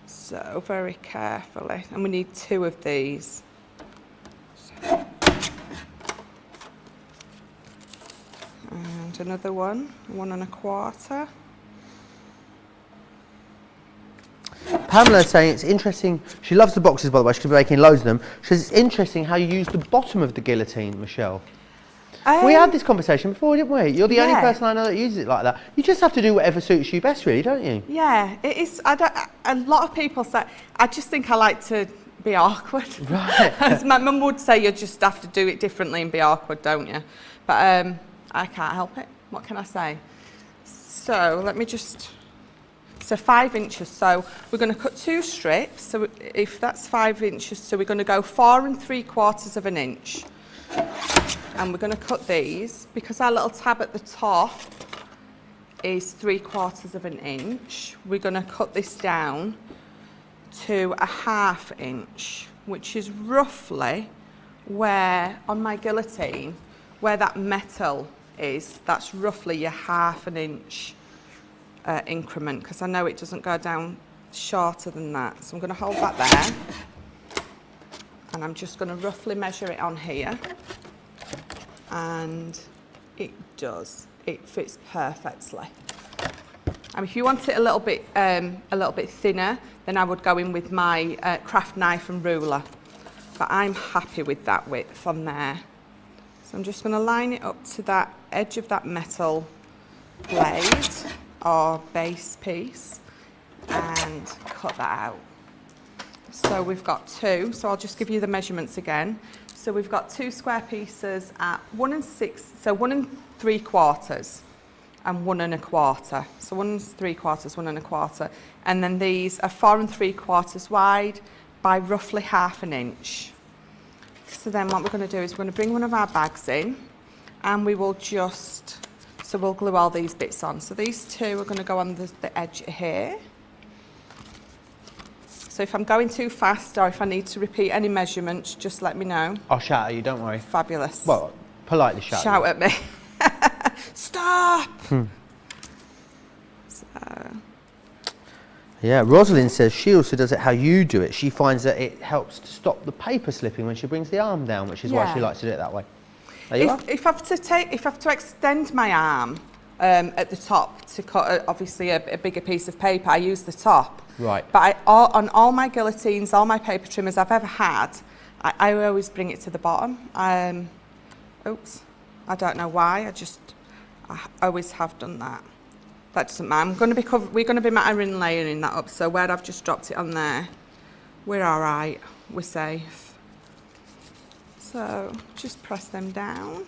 So very carefully, and we need 2 of these. And another one, 1 1/4. Pamela's saying it's interesting. She loves the boxes, by the way. She's going to be making loads of them. She says it's interesting how you use the bottom of the guillotine, Michelle. We had this conversation before, didn't we? You're the only person I know that uses it like that. You just have to do whatever suits you best, really, don't you? Yeah, it is. A lot of people say, I just think I like to be awkward. Right. As my mum would say, you just have to do it differently and be awkward, don't you? But I can't help it. What can I say? So let me just... So 5 inches, so we're going to cut 2 strips, so if that's 5 inches, so we're going to go 4 3/4 of an inch. And we're going to cut these, because our little tab at the top is 3/4 of an inch, we're going to cut this down to 1/2 inch, which is roughly where, on my guillotine, where that metal is, that's roughly your 1/2 inch. Increment, because I know it doesn't go down shorter than that. So I'm going to hold that there, and I'm just going to roughly measure it on here, and it does. It fits perfectly. And if you want it a little bit thinner, then I would go in with my craft knife and ruler. But I'm happy with that width on there. So I'm just going to line it up to that edge of that metal blade or base piece and cut that out. So we've got 2, so I'll just give you the measurements again. So we've got 2 square pieces at 1 6, so 1 3/4 and 1 1/4. So 1 3/4, 1 1/4. And then these are 4 3/4 wide by roughly 1/2 inch. So then what we're going to do is we're going to bring one of our bags in, and we will just, so we'll glue all these bits on. So these 2 are going to go on the edge here. So if I'm going too fast or if I need to repeat any measurements, just let me know. I'll shout at you, don't worry. Fabulous. Well, politely shout. Shout at me. Stop! So, Yeah, Rosalind says she also does it how you do it. She finds that it helps to stop the paper slipping when she brings the arm down, which is why she likes to do it that way. There you are. if I have to extend my arm at the top to cut obviously a bigger piece of paper, I use the top. Right. But on all my guillotines, all my paper trimmers I've ever had, I always bring it to the bottom. Oops, I don't know why. I always have done that. That doesn't matter. We're going to be mattering layering that up. So where I've just dropped it on there, we're all right. We're safe. So just press them down,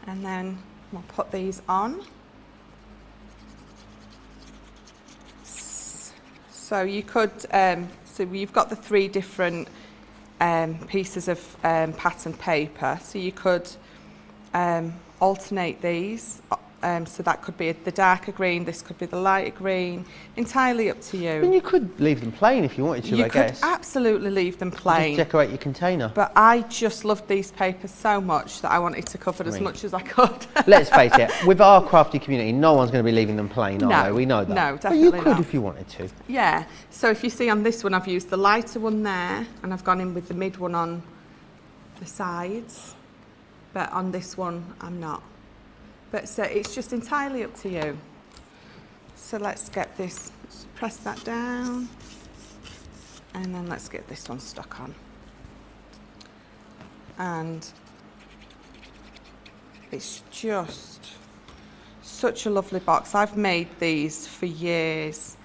and then we'll put these on. So you could, so you've got the 3 different pieces of pattern paper. So you could alternate these. So that could be the darker green, this could be the lighter green, entirely up to you. And you could leave them plain if you wanted to, I guess. You could absolutely leave them plain. Just decorate your container. But I just loved these papers so much that I wanted to cover as much as I could. Let's face it, with our crafty community, no one's going to be leaving them plain, are they? We know that. No, definitely not. But you could not. if you wanted to. Yeah. So if you see on this one, I've used the lighter one there, and I've gone in with the mid one on the sides. But on this one, I'm not. But so it's just entirely up to you. So let's get this, press that down, and then let's get this one stuck on. And it's just such a lovely box. I've made these for years,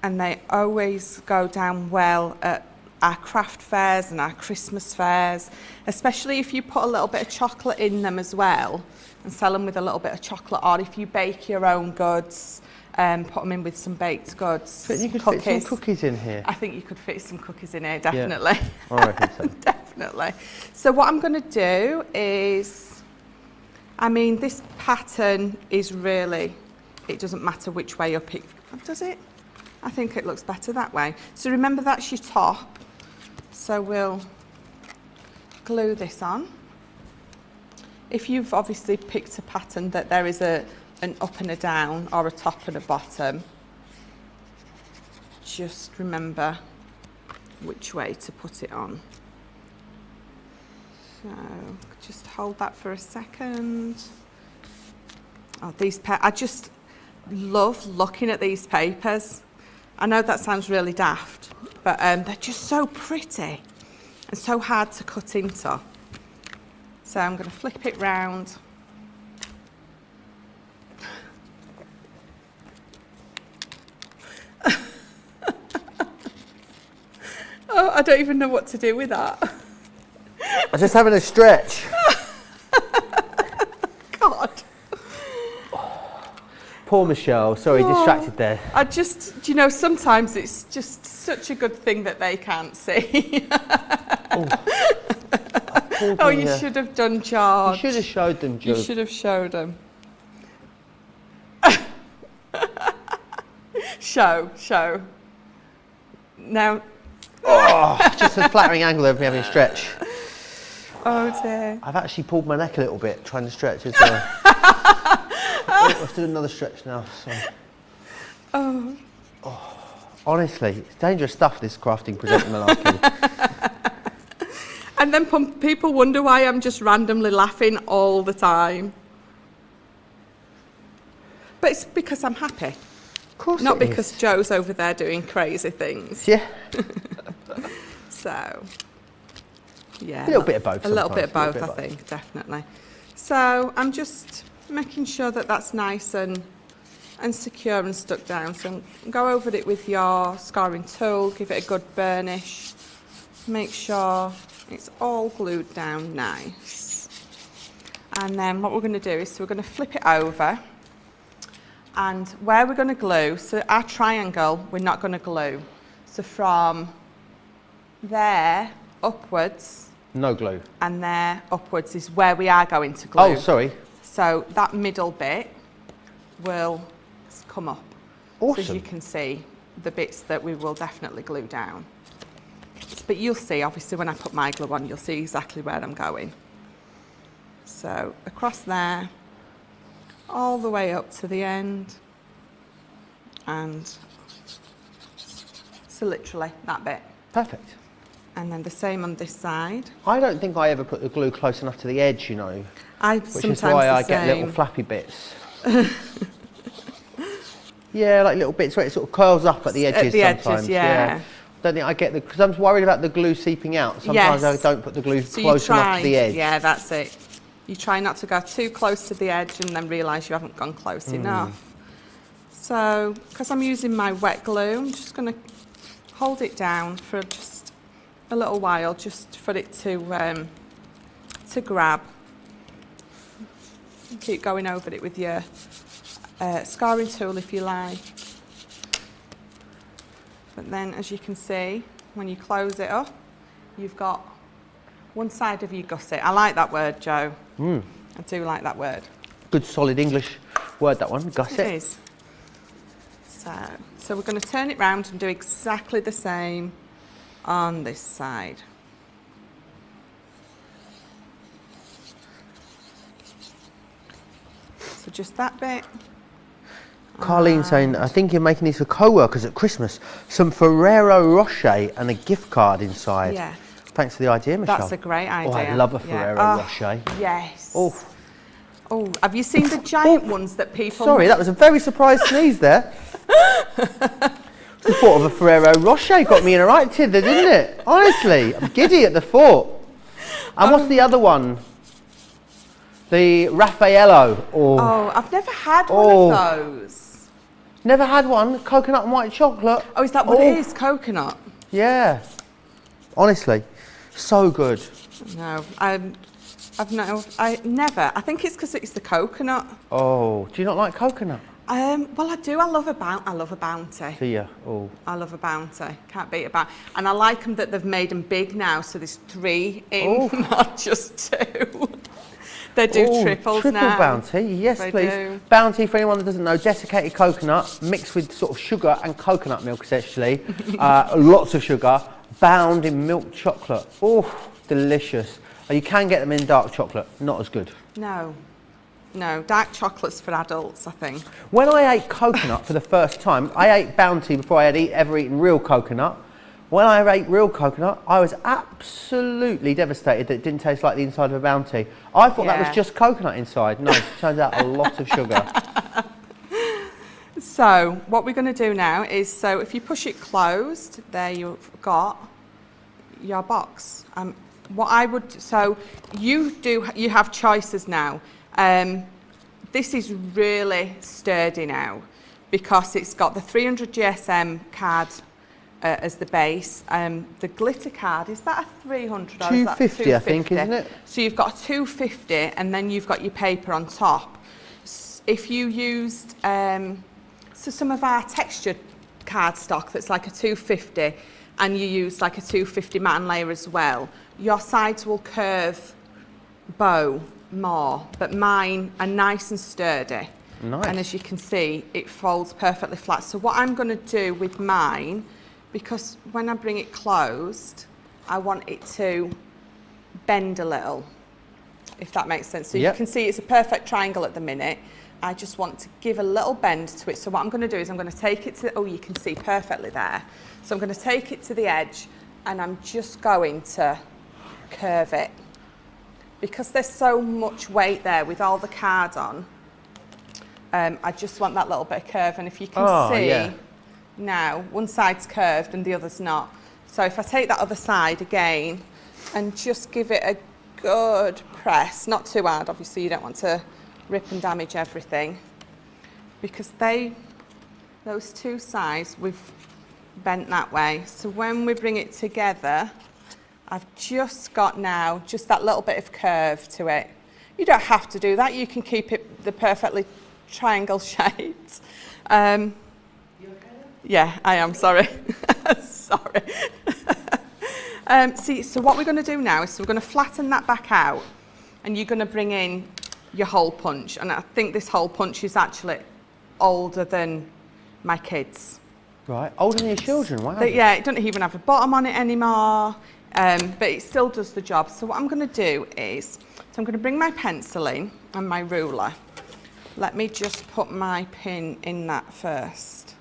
and they always go down well at our craft fairs and our Christmas fairs, especially if you put a little bit of chocolate in them as well and sell them with a little bit of chocolate, or if you bake your own goods, put them in with some baked goods. But you could fit some cookies in here. I think you could fit some cookies in here, definitely. Yeah, I reckon so. Definitely. definitely. So what I'm going to do is, I mean, this pattern is really, it doesn't matter which way up it, does it? I think it looks better that way. So remember, that's your top. So we'll glue this on. If you've obviously picked a pattern that there is an up and a down or a top and a bottom, just remember which way to put it on. So just hold that for a second. Oh, I just love looking at these papers. I know that sounds really daft, but they're just so pretty and so hard to cut into. So I'm going to flip it round. Oh, I don't even know what to do with that. I'm just having a stretch. God. Poor Michelle, sorry, distracted there. I just, do you know, sometimes it's just such a good thing that they can't see. Oh, you should have done, George. You should have showed them, Joe. You should have showed them. Show. Now. Oh, just a flattering angle of me having a stretch. Oh dear. I've actually pulled my neck a little bit trying to stretch as well. Oh, let's do another stretch now. Sorry. Oh. Honestly, it's dangerous stuff, this crafting presenting malarkey. And then people wonder why I'm just randomly laughing all the time. But it's because I'm happy. Of course Not it because is. Joe's over there doing crazy things. Yeah. So, yeah. A little bit of both. A little bit of sometimes, both, I think, definitely. So I'm just making sure that that's nice and secure and stuck down. So go over it with your scoring tool, give it a good burnish. Make sure it's all glued down nice. And then what we're going to do is we're going to flip it over. And where we're going to glue, so our triangle, we're not going to glue. So from there upwards. No glue. And there upwards is where we are going to glue. Oh, sorry. So that middle bit will come up. Awesome. So as you can see, the bits that we will definitely glue down. But you'll see, obviously, when I put my glue on, you'll see exactly where I'm going. So across there, all the way up to the end, and so literally that bit. Perfect. And then the same on this side. I don't think I ever put the glue close enough to the edge, you know. I Which sometimes is why I the get little same. flappy bits. Yeah, like little bits where it sort of curls up at the edges sometimes. Yeah. Don't think I get the, because I'm worried about the glue seeping out. Sometimes Yes. I don't put the glue So close enough to the edge. Yeah, that's it. You try not to go too close to the edge and then realise you haven't gone close enough. So, because I'm using my wet glue, I'm just going to hold it down for just a little while, just for it to grab. Keep going over it with your scoring tool if you like. But then, as you can see, when you close it up, you've got one side of your gusset. I like that word, Joe. I do like that word. Good solid English word, that one, gusset. It is. So we're going to turn it round and do exactly the same on this side. So just that bit. Carlene saying, I think you're making these for co-workers at Christmas. Some Ferrero Rocher and a gift card inside. Yeah. Thanks for the idea, Michelle. That's a great idea. Oh, I love a Yeah. Ferrero Rocher. Yes. Oh, Oh, have you seen the giant ones that people... sorry, that was a very surprised sneeze there. The thought of a Ferrero Rocher got me in a right tither, didn't it? Honestly, I'm giddy at the thought. And what's the other one? The Raffaello. Oh, I've never had one of those. Never had one. Coconut and white chocolate. Oh, is that what it is? Coconut? Yeah. Honestly, so good. No, I never. I think it's because it's the coconut. Oh, do you not like coconut? Well, I do. I love a bounty. Do you? Oh. I love a bounty. Can't beat a bounty. And I like them that they've made them big now, so there's 3 in, not just 2. They do triples triple now. bounty, yes They please. do. Bounty, for anyone that doesn't know, desiccated coconut mixed with sort of sugar and coconut milk essentially. Lots of sugar, bound in milk chocolate. Oh, delicious. You can get them in dark chocolate, not as good. No, dark chocolate's for adults, I think. When I ate coconut for the first time, I ate Bounty before I had ever eaten real coconut. When I ate real coconut, I was absolutely devastated that it didn't taste like the inside of a Bounty. I thought that was just coconut inside. No, it turns out a lot of sugar. So what we're going to do now is, so if you push it closed, there you've got your box. What I would, so you have choices now. This is really sturdy now because it's got the 300 GSM card as the base. The glitter card, is that a 300 or 250, is that 250? I think, isn't it? So you've got a 250 and then you've got your paper on top. If you used, so some of our textured cardstock that's like a 250 and you use like a 250 matte and layer as well, your sides will curve bow more, but mine are nice and sturdy. Nice. And as you can see, it folds perfectly flat. So what I'm going to do with mine, because when I bring it closed, I want it to bend a little, if that makes sense. So you can see it's a perfect triangle at the minute. I just want to give a little bend to it. So what I'm going to do is I'm going to take it to, oh, you can see perfectly there. So I'm going to take it to the edge and I'm just going to curve it. Because there's so much weight there with all the card on, I just want that little bit of curve. And if you can see now, one side's curved and the other's not. So if I take that other side again and just give it a good press, not too hard, obviously you don't want to rip and damage everything, because those 2 sides we've bent that way. So when we bring it together, I've just got now just that little bit of curve to it. You don't have to do that. You can keep it the perfectly triangle shaped. Yeah, I am, sorry. Sorry. So what we're going to do now is we're going to flatten that back out and you're going to bring in your hole punch. And I think this hole punch is actually older than my kids. Right, older than your children, wow. Yeah, it doesn't even have a bottom on it anymore. But it still does the job. So what I'm going to do is, I'm going to bring my pencil in and my ruler. Let me just put my pin in that first.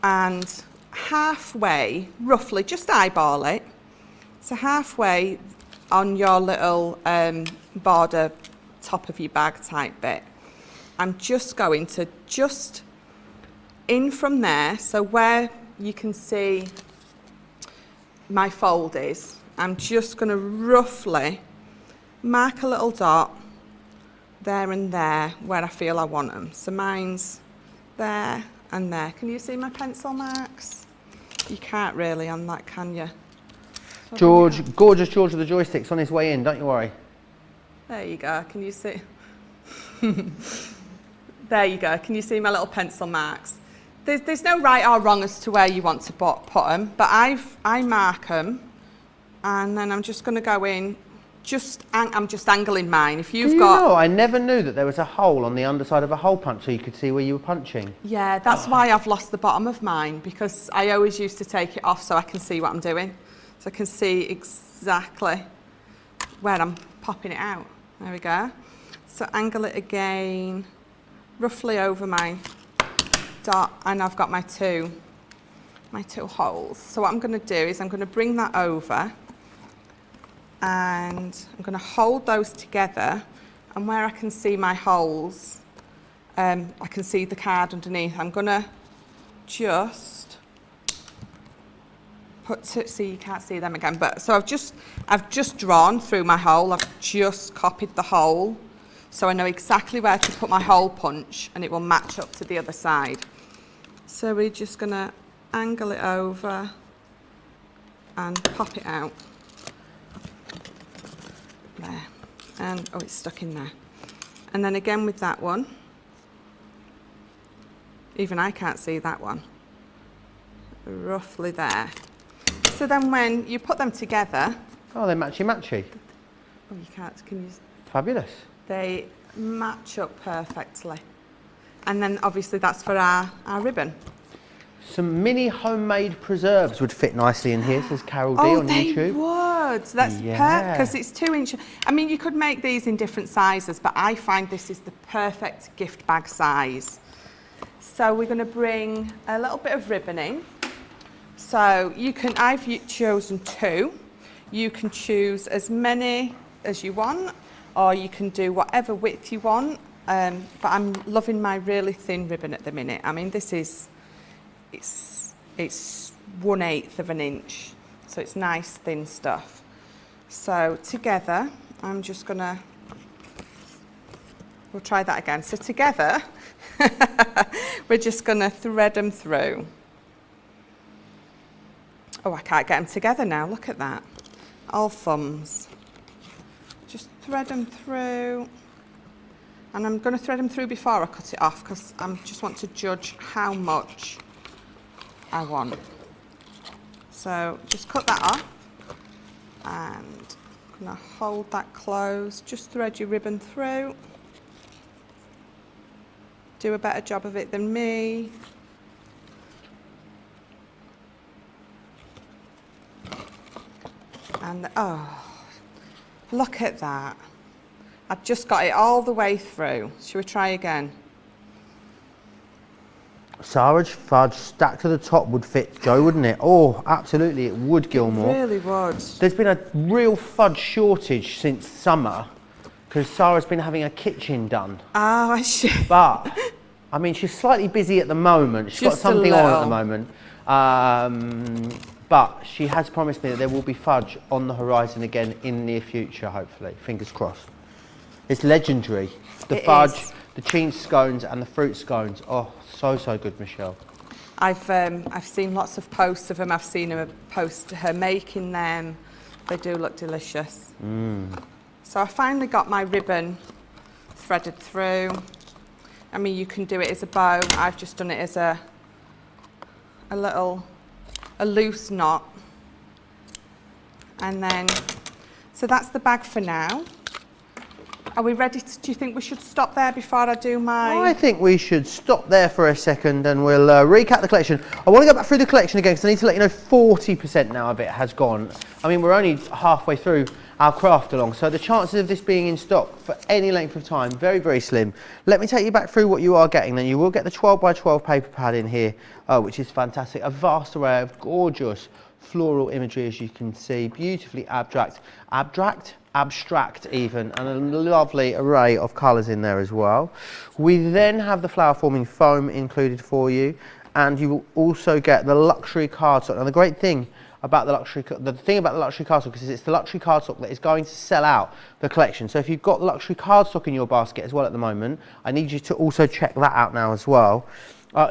And halfway, roughly, just eyeball it. So halfway on your little border top of your bag type bit, I'm just going to just in from there, so where you can see my fold is, I'm just going to roughly mark a little dot there and there where I feel I want them. So mine's there and there. Can you see my pencil marks? You can't really on that, can you? George, gorgeous George with the joysticks on his way in, don't you worry. There you go, can you see? There you go, can you see my little pencil marks? There's no right or wrong as to where you want to put them, but I mark them, and then I'm just going to go in. I'm just angling mine. If you've got, I never knew that there was a hole on the underside of a hole punch, so you could see where you were punching. Yeah, that's why I've lost the bottom of mine, because I always used to take it off so I can see what I'm doing, so I can see exactly where I'm popping it out. There we go. So angle it again, roughly over my dot, and I've got my two holes. So what I'm going to do is I'm going to bring that over and I'm going to hold those together, and where I can see my holes, I can see the card underneath. I'm going to just see, you can't see them again, but so I've just drawn through my hole. I've just copied the hole, so I know exactly where to put my hole punch and it will match up to the other side. So we're just going to angle it over and pop it out. There. And, oh, it's stuck in there. And then again with that one, Even I can't see that one. Roughly there. So then when you put them together... Oh, they're matchy-matchy. Oh, you can't, can you... Fabulous. They match up perfectly. And then obviously that's for our ribbon. Some mini homemade preserves would fit nicely in here, says Carol D on they YouTube. would. That's perfect, because it's 2 inch. I mean, you could make these in different sizes, but I find this is the perfect gift bag size. So we're going to bring a little bit of ribbon in. So you can, I've chosen 2. You can choose as many as you want, or you can do whatever width you want. But I'm loving my really thin ribbon at the minute. I mean, this is, it's 1/8 of an inch, so it's nice thin stuff. So together, I'm just gonna, we'll try that again. So together, we're just gonna thread them through. Oh, I can't get them together now, look at that. All thumbs. Just thread them through. And I'm going to thread them through before I cut it off, because I just want to judge how much I want. So just cut that off, and I'm going to hold that closed. Just thread your ribbon through. Do a better job of it than me. And oh, look at that. I've just got it all the way through. Shall we try again? Sarge fudge stacked to the top would fit Jo, wouldn't it? Oh, absolutely, it would, Gilmore. It really would. There's been a real fudge shortage since summer, because Sarah's been having a kitchen done. Oh, I see. But, I mean, she's slightly busy at the moment. She's got Just a something on at the little. moment. But she has promised me that there will be fudge on the horizon again in the near future, hopefully. Fingers crossed. It's legendary. The fudge, the cheese scones and the fruit scones. Oh, so good, Michelle. I've seen lots of posts of them. I've seen her post her making them. They do look delicious. So I finally got my ribbon threaded through. I mean, you can do it as a bow. I've just done it as a loose knot. And then, so that's the bag for now. Are we ready to, do you think we should stop there before I do my... I think we should stop there for a second and we'll recap the collection. I want to go back through the collection again because I need to let you know 40% now of it has gone. I mean, we're only halfway through our craft along, so the chances of this being in stock for any length of time, very, very slim. Let me take you back through what you are getting then. You will get the 12 by 12 paper pad in here, which is fantastic. A vast array of gorgeous floral imagery, as you can see, beautifully abstract even, and a lovely array of colours in there as well. We then have the flower forming foam included for you, and you will also get the luxury cardstock. Now the great thing about the luxury cardstock is it's the luxury cardstock that is going to sell out the collection. So if you've got luxury cardstock in your basket as well at the moment, I need you to also check that out now as well.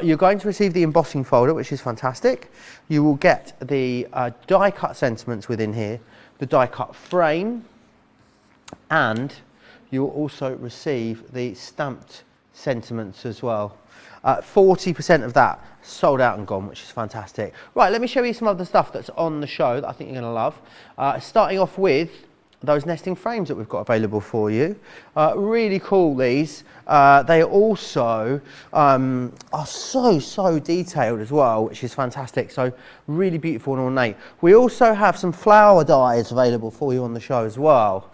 You're going to receive the embossing folder, which is fantastic. You will get the die cut sentiments within here, the die cut frame, and you will also receive the stamped sentiments as well. 40% of that sold out and gone, which is fantastic. Right, let me show you some of the stuff that's on the show that I think you're going to love. Starting off with those nesting frames that we've got available for you. Really cool, these. They also are so detailed as well, which is fantastic. So really beautiful and ornate. We also have some flower dies available for you on the show as well.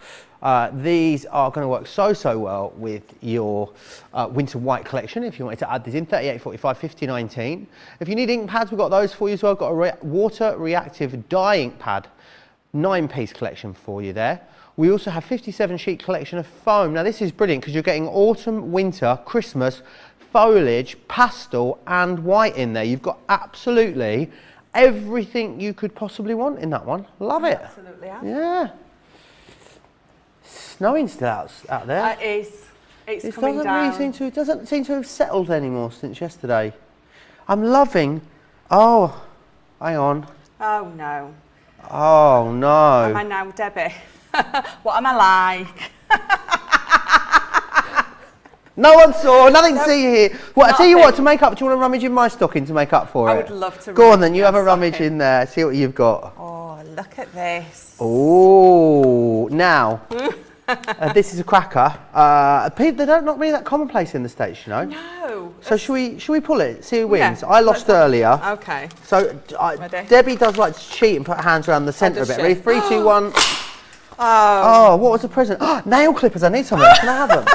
These are going to work so well with your Winter White collection if you wanted to add these in, 38, 45, 50, 19. If you need ink pads, we've got those for you as well. We've got a water reactive dye ink pad, 9-piece collection for you there. We also have 57 sheet collection of foam. Now this is brilliant because you're getting autumn, winter, Christmas, foliage, pastel and white in there. You've got absolutely everything you could possibly want in that one. Love it. Absolutely. Yeah. Snowing still out there. It is. It's It coming down. doesn't seem to have settled anymore since yesterday. I'm loving. Oh, hang on. Oh no. Oh no. Am I now Debbie? What am I like? No one saw, nothing to see here. Well, I tell you what, to make up, do you want to rummage in my stocking to make up for it? I would love to. Go on then, you have a rummage in there, see what you've got. Oh, look at this. Oh, now, this is a cracker. They're not really that commonplace in the States, you know. No. So should we pull it, see who wins? Yeah, I lost earlier. Okay. So Ready? Debbie does like to cheat and put her hands around the centre a does bit. she? Ready? 3, 2, 1. Oh. What was the present? Nail clippers, I need some of them. Can I have them?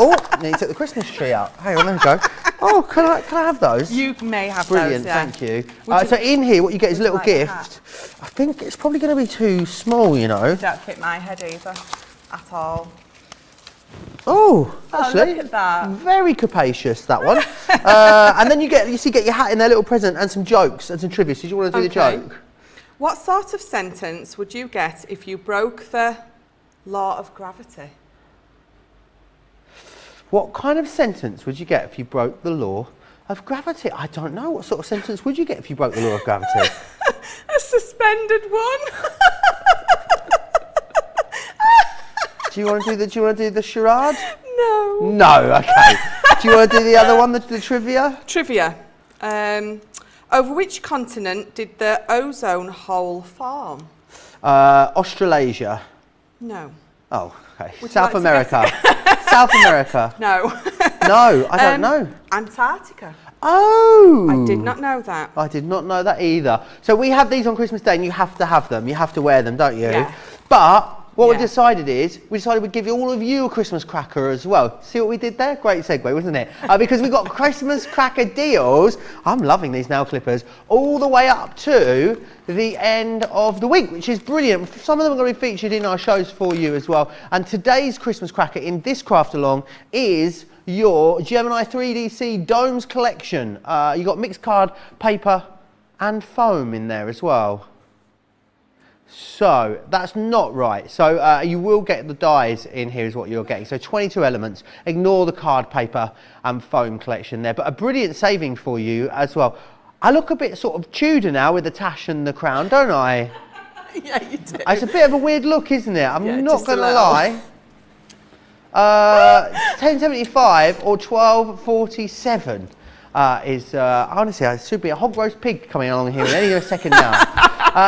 Oh, now you took the Christmas tree out. Hang on, there we go. Oh, can I have those? You may have Brilliant, those, yeah. thank you. So in here, what you get is a little like gift. I think it's probably going to be too small, you know. Don't fit my head either, at all. Oh, actually, look at that. Very capacious, that one. And then you get your hat in there, little present, and some jokes and some trivia. So do you want to do the joke? What sort of sentence would you get if you broke the law of gravity? What kind of sentence would you get if you broke the law of gravity? I don't know. What sort of sentence would you get if you broke the law of gravity? A suspended one. Do you want to do the charade? No. No. Okay. Do you want to do the other one, the trivia? Trivia. Over which continent did the ozone hole form? Australasia. No. Oh, okay. Would you South like to America. South America. No. No, I don't know. Antarctica. Oh! I did not know that. I did not know that either. So we have these on Christmas Day and you have to have them. You have to wear them, don't you? Yeah. But what we Yeah. decided we'd give all of you a Christmas cracker as well. See what we did there? Great segue, wasn't it? Because we've got Christmas cracker deals. I'm loving these nail clippers. All the way up to the end of the week, which is brilliant. Some of them are going to be featured in our shows for you as well. And today's Christmas cracker in this craft along is your Gemini 3DC Domes collection. You got mixed card, paper and foam in there as well. So that's not right. So you will get the dies in here is what you're getting. So 22 elements. Ignore the card, paper and foam collection there. But a brilliant saving for you as well. I look a bit sort of Tudor now with the tash and the crown, don't I? Yeah, you do. It's a bit of a weird look, isn't it? I'm Yeah, not just a going to little. lie. 1075 or 1247 is, honestly, it should be a hog roast pig coming along here in any second now.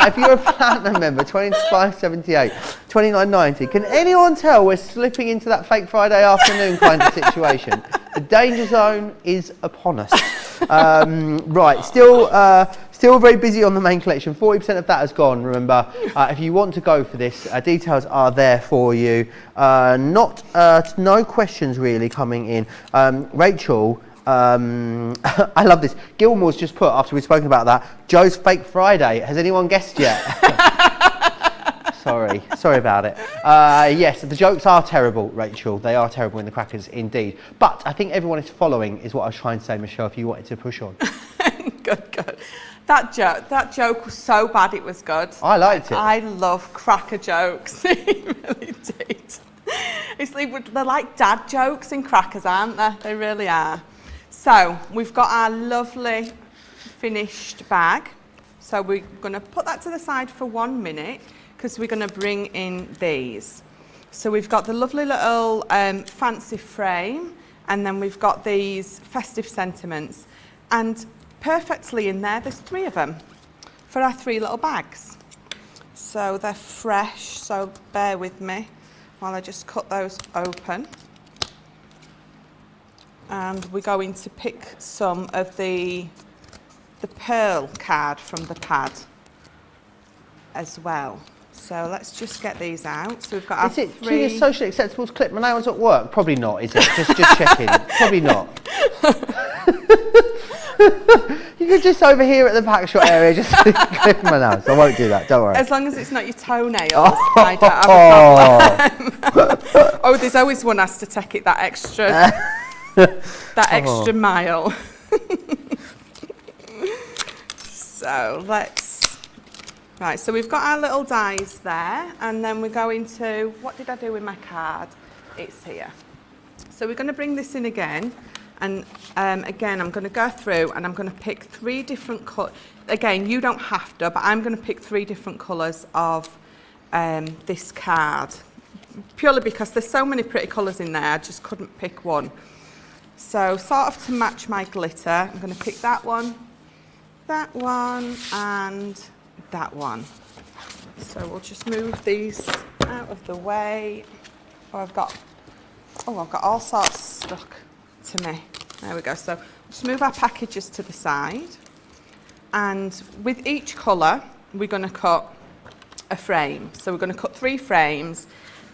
If you're a platinum member, 2578, 2990. Can anyone tell we're slipping into that fake Friday afternoon kind of situation? The danger zone is upon us. Right, still very busy on the main collection. 40% of that has gone, remember. If you want to go for this, details are there for you. No questions really coming in. Rachel, I love this. Gilmore's just put, after we've spoken about that, Joe's Fake Friday. Has anyone guessed yet? Sorry about it. Yes, the jokes are terrible, Rachel. They are terrible in the crackers indeed. But I think everyone is following is what I was trying to say, Michelle, if you wanted to push on. Good. That joke was so bad it was good. I liked it. I love cracker jokes. It really did. They're like dad jokes in crackers, aren't they? They really are. So we've got our lovely finished bag. So we're going to put that to the side for 1 minute because we're going to bring in these. So we've got the lovely little fancy frame, and then we've got these festive sentiments. And perfectly in there's 3 of them for our 3 little bags. So they're fresh, so bear with me while I just cut those open. And we're going to pick some of the pearl card from the pad as well. So let's just get these out. So we've got our 3. Is it Gina's socially acceptable to clip my nails at work? Probably not, is it? Just checking. Probably not. You could just over here at the pack shot area just clip my nails. I won't do that, don't worry. As long as it's not your toenails, I don't have a problem. Oh, there's always one has to take it that extra mile. So right, so we've got our little dies there, and then we're going to, what did I do with my card? It's here. So we're going to bring this in again, and again, I'm going to go through and I'm going to pick 3 different colours. Again, you don't have to, but I'm going to pick 3 different colours of this card, purely because there's so many pretty colours in there, I just couldn't pick one. So sort of to match my glitter, I'm going to pick that one, and that one. So we'll just move these out of the way. Oh, I've got all sorts stuck to me. There we go. So just move our packages to the side. And with each colour, we're going to cut a frame. So we're going to cut 3 frames,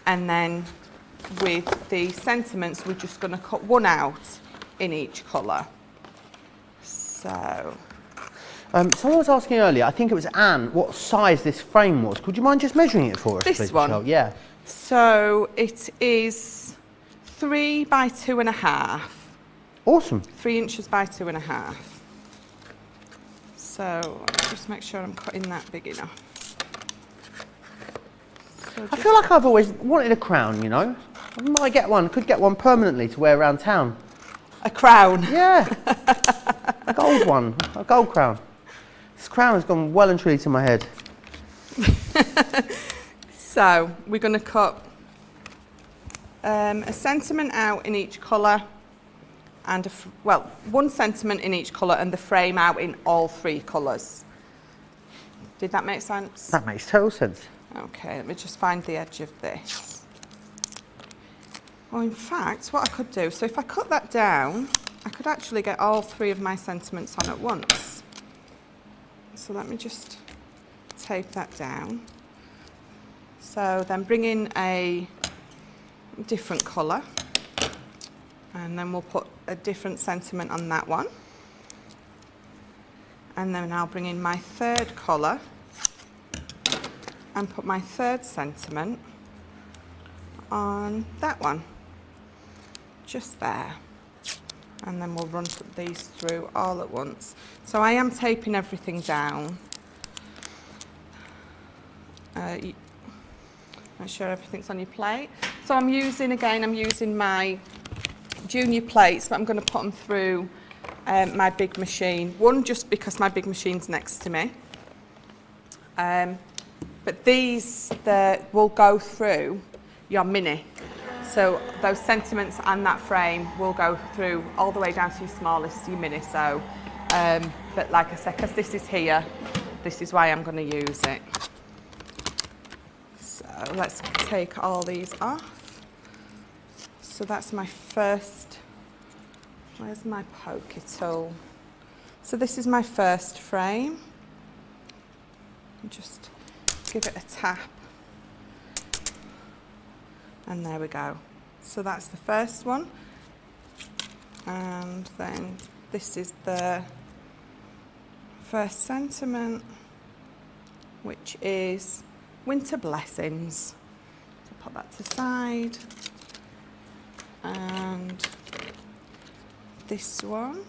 and then with the sentiments, we're just going to cut 1 out in each colour. So someone was asking earlier, I think it was Anne, what size this frame was. Could you mind just measuring it for us, This please, one? Michelle? Yeah. So it is 3 by 2.5. Awesome. 3 inches by 2.5. So just make sure I'm cutting that big enough. So I feel like I've always wanted a crown, you know. I might get one, could get one permanently to wear around town. a crown. Yeah. A gold one, a gold crown. This crown has gone well and truly to my head. So we're going to cut a sentiment out in each colour, and 1 sentiment in each colour, and the frame out in all 3 colours. Did that make sense? That makes total sense. Okay, let me just find the edge of this. Well, in fact, what I could do, so if I cut that down, I could actually get all 3 of my sentiments on at once. So let me just tape that down. So then bring in a different colour, and then we'll put a different sentiment on that one. And then I'll bring in my 3rd colour and put my 3rd sentiment on that one, just there. And then we'll run these through all at once. So I am taping everything down. Make sure everything's on your plate. So I'm using my junior plates, but I'm going to put them through my big machine. One, just because my big machine's next to me. But these will go through your mini. So those sentiments and that frame will go through all the way down to your smallest, your mini. So, but like I said, because this is here, this is why I'm going to use it. So let's take all these off. So that's my first, where's my pokey tool? So this is my first frame. Just give it a tap. And there we go. So that's the first one. And then this is the first sentiment, which is Winter Blessings. So put that to the side. And this one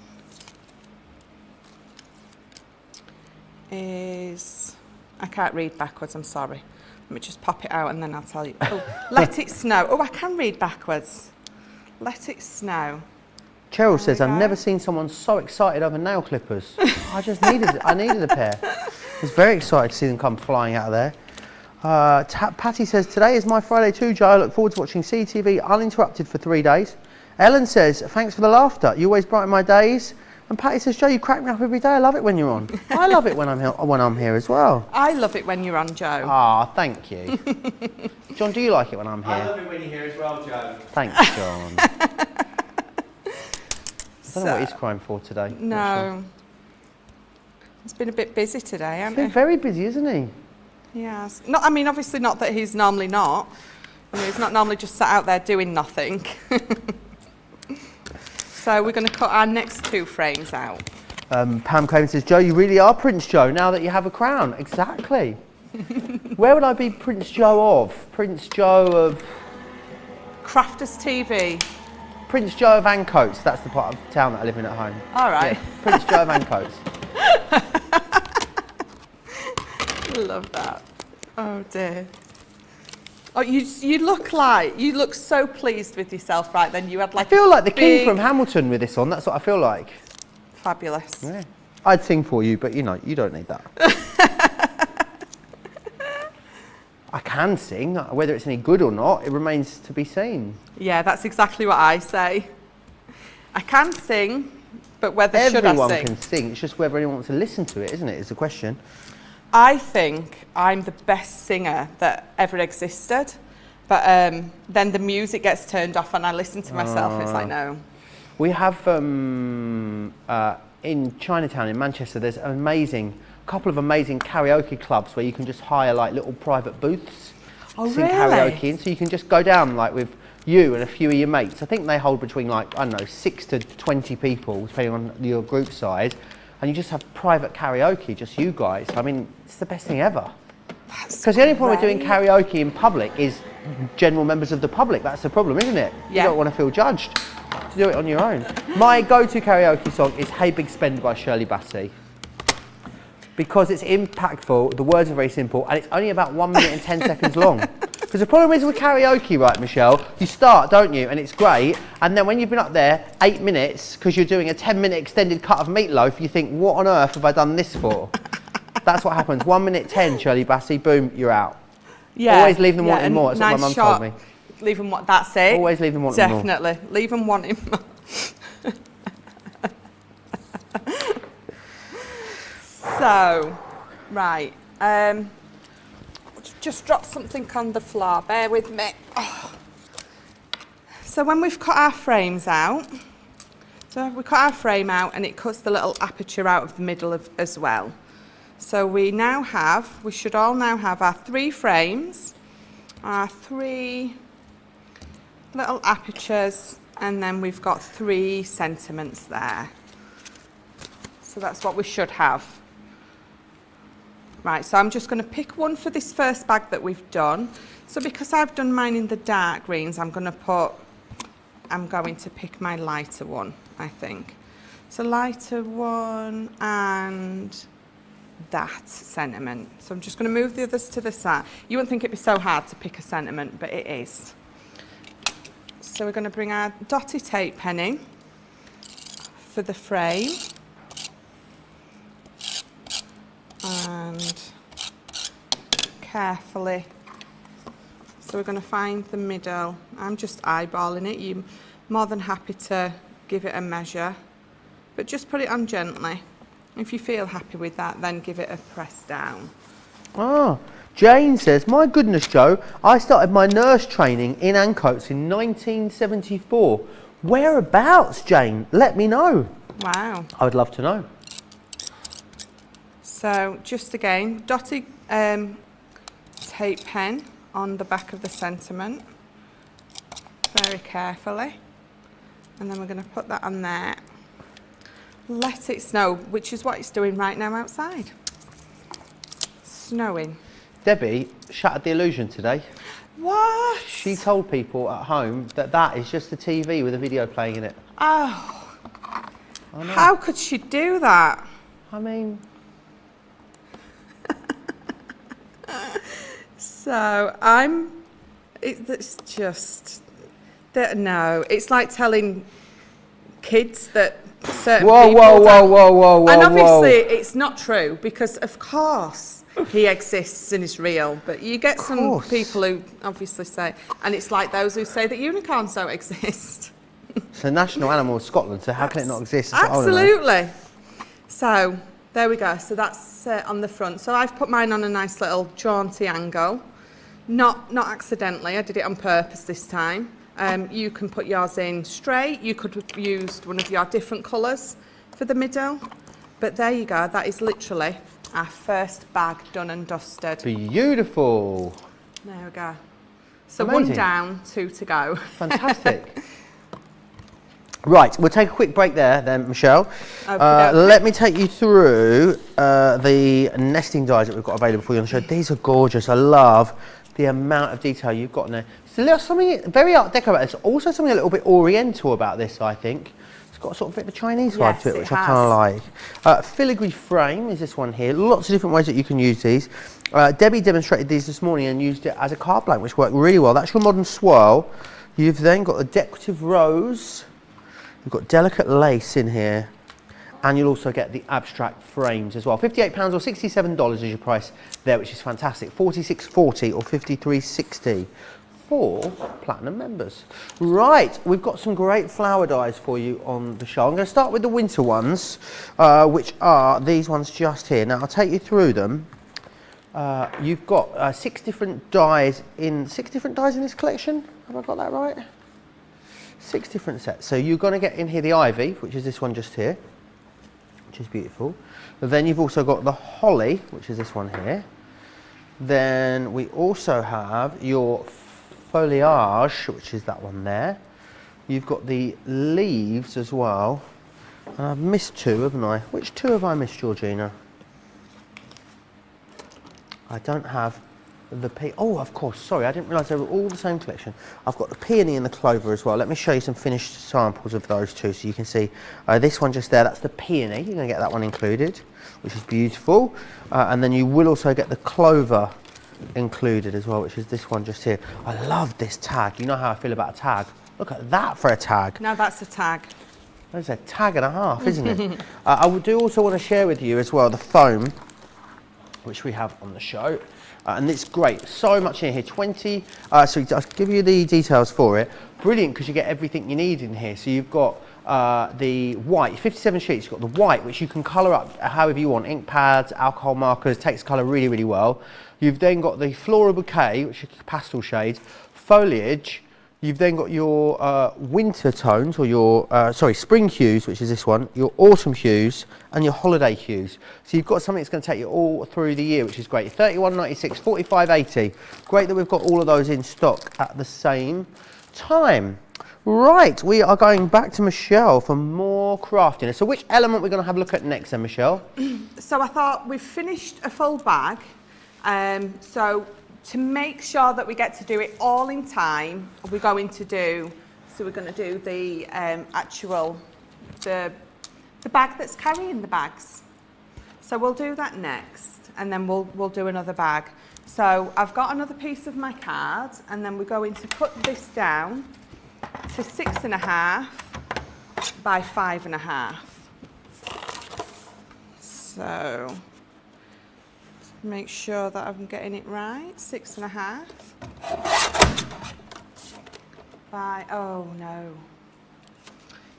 is, I can't read backwards, I'm sorry. Let me just pop it out and then I'll tell you. Oh, Let It Snow. Oh, I can read backwards. Let It Snow. Cheryl says, we I've go. never seen someone so excited over nail clippers. I needed a pair. I was very excited to see them come flying out of there. Patty says, today is my Friday too, Joe. I look forward to watching CTV uninterrupted for 3 days. Ellen says, thanks for the laughter. You always brighten my days. And Patty says, Joe, you crack me up every day. I love it when you're on. I love it when I'm here as well. I love it when you're on, Joe. Ah, thank you. John, do you like it when I'm here? I love it when you're here as well, Joe. Thanks, John. I don't know what he's crying for today. No. It's been a bit busy today, He's hasn't been it? very busy, isn't he? Yes. Not, I mean, obviously not that he's normally not. I mean, he's not normally just sat out there doing nothing. So we're going to cut our next 2 frames out. Pam Craven says, Joe, you really are Prince Joe now that you have a crown. Exactly. Where would I be Prince Joe of? Prince Joe of... Crafters TV. Prince Joe of Ancoats. That's the part of town that I live in at home. All right. Yeah, Prince Joe of Ancoats. Love that. Oh dear. Oh, you look so pleased with yourself right then. You had like I feel like the king big- from Hamilton with this on. That's what I feel like. Fabulous. Yeah. I'd sing for you, but you know, you don't need that. I can sing. Whether it's any good or not, it remains to be seen. Yeah, that's exactly what I say. I can sing, but whether should I Everyone sing? can sing. It's just whether anyone wants to listen to it, isn't it? Is the question. I think I'm the best singer that ever existed, but then the music gets turned off and I listen to myself and it's like, no. We have in Chinatown in Manchester, there's a couple of amazing karaoke clubs where you can just hire like little private booths, Oh, sing really? karaoke in. So you can just go down like with you and a few of your mates. I think they hold between like, I don't know, 6 to 20 people, depending on your group size. And you just have private karaoke, just you guys. I mean, it's the best thing ever. Because the only problem with doing karaoke in public is general members of the public. That's the problem, isn't it? Yeah. You don't want to feel judged. To do it on your own. My go-to karaoke song is Hey Big Spender by Shirley Bassey. Because it's impactful, the words are very simple, and it's only about 1 minute and 10 seconds long. Because the problem is with karaoke, right, Michelle, you start, don't you, and it's great, and then when you've been up there 8 minutes, because you're doing a 10-minute extended cut of Meatloaf, you think, what on earth have I done this for? That's what happens. 1 minute 10, Shirley Bassey, boom, you're out. Yeah. Always leave them wanting more, that's what nice my mum shot. told me. Leave them that's it. Always leave them wanting more. Definitely. Leave them wanting more. So, right. Just dropped something on the floor. Bear with me. Oh. So when we've cut our frames out, so we cut our frame out and it cuts the little aperture out of the middle as well. So we should all now have our 3 frames, our 3 little apertures, and then we've got 3 sentiments there. So that's what we should have. Right, so I'm just going to pick one for this first bag that we've done. So because I've done mine in the dark greens, I'm going to pick my lighter one, I think. So lighter one and that sentiment. So I'm just going to move the others to the side. You wouldn't think it'd be so hard to pick a sentiment, but it is. So we're going to bring our dotty tape pen in for the frame. And carefully, so we're going to find the middle. I'm just eyeballing it. You're more than happy to give it a measure, but just put it on gently. If you feel happy with that, then give it a press down. Ah, Jane says, my goodness, Joe, I started my nurse training in Ancoats in 1974. Whereabouts, Jane? Let me know. Wow. I would love to know. So just again, dotted tape pen on the back of the sentiment, very carefully. And then we're going to put that on there. Let it snow, which is what it's doing right now outside. Snowing. Debbie shattered the illusion today. What? She told people at home that that is just a TV with a video playing in it. Oh. I know. How could she do that? I mean... So it's just, no, it's like telling kids that certain people whoa, and obviously it's not true, because of course he exists and is real, but you get some people who obviously say, and it's like those who say that unicorns don't exist. It's a national animal of Scotland, so how can it not exist? That's what I wanna know. Absolutely. So there we go. So that's on the front. So I've put mine on a nice little jaunty angle, not accidentally. I did it on purpose this time. You can put yours in straight. You could have used one of your different colours for the middle. But there you go. That is literally our first bag done and dusted. Beautiful. There we go. So Amazing. 1 down, 2 to go. Fantastic. Right, we'll take a quick break there then, Michelle. Okay. Let me take you through the nesting dies that we've got available for you on the show. These are gorgeous. I love the amount of detail you've got in there. There's something very Art Deco about this. Also something a little bit Oriental about this, I think. It's got sort of a bit of a Chinese vibe to it, which I kind of like. Filigree frame is this one here. Lots of different ways that you can use these. Debbie demonstrated these this morning and used it as a card blank, which worked really well. That's your modern swirl. You've then got the decorative rose. You've got delicate lace in here. And you'll also get the abstract frames as well. £58 or $67 is your price there, which is fantastic. $46.40 or $53.60 for Platinum members. Right, we've got some great flower dyes for you on the show. I'm going to start with the winter ones, which are these ones just here. Now, I'll take you through them. You've got 6 different dyes in this collection. Have I got that right? 6 different sets. So you're going to get in here the ivy, which is this one just here, which is beautiful. But then you've also got the holly, which is this one here. Then we also have your foliage, which is that one there. You've got the leaves as well. And I've missed 2, haven't I? Which 2 have I missed, Georgina? I don't have the oh, of course, sorry, I didn't realise they were all the same collection. I've got the peony and the clover as well. Let me show you some finished samples of those 2 so you can see. This one just there, that's the peony. You're going to get that one included, which is beautiful. And then you will also get the clover included as well, which is this one just here. I love this tag. You know how I feel about a tag. Look at that for a tag. Now that's a tag. That's a tag and a half, isn't it? I do also want to share with you as well the foam, which we have on the show. And it's great, so much in here, 20, so I'll give you the details for it. Brilliant, because you get everything you need in here. So you've got the white, 57 sheets, you've got the white, which you can colour up however you want, ink pads, alcohol markers, takes colour really, really well. You've then got the floral bouquet, which is pastel shades, foliage. You've then got your winter tones, or your, spring hues, which is this one, your autumn hues, and your holiday hues. So you've got something that's going to take you all through the year, which is great. 31.96, 45.80. Great that we've got all of those in stock at the same time. Right, we are going back to Michelle for more craftiness. So which element we're going to have a look at next then, Michelle? So I thought we've finished a full bag. So to make sure that we get to do it all in time, we're going to do the the bag that's carrying the bags. So we'll do that next, and then we'll do another bag. So I've got another piece of my card, and then we're going to cut this down to 6.5 by 5.5. So make sure that I'm getting it right. 6.5 by, oh no.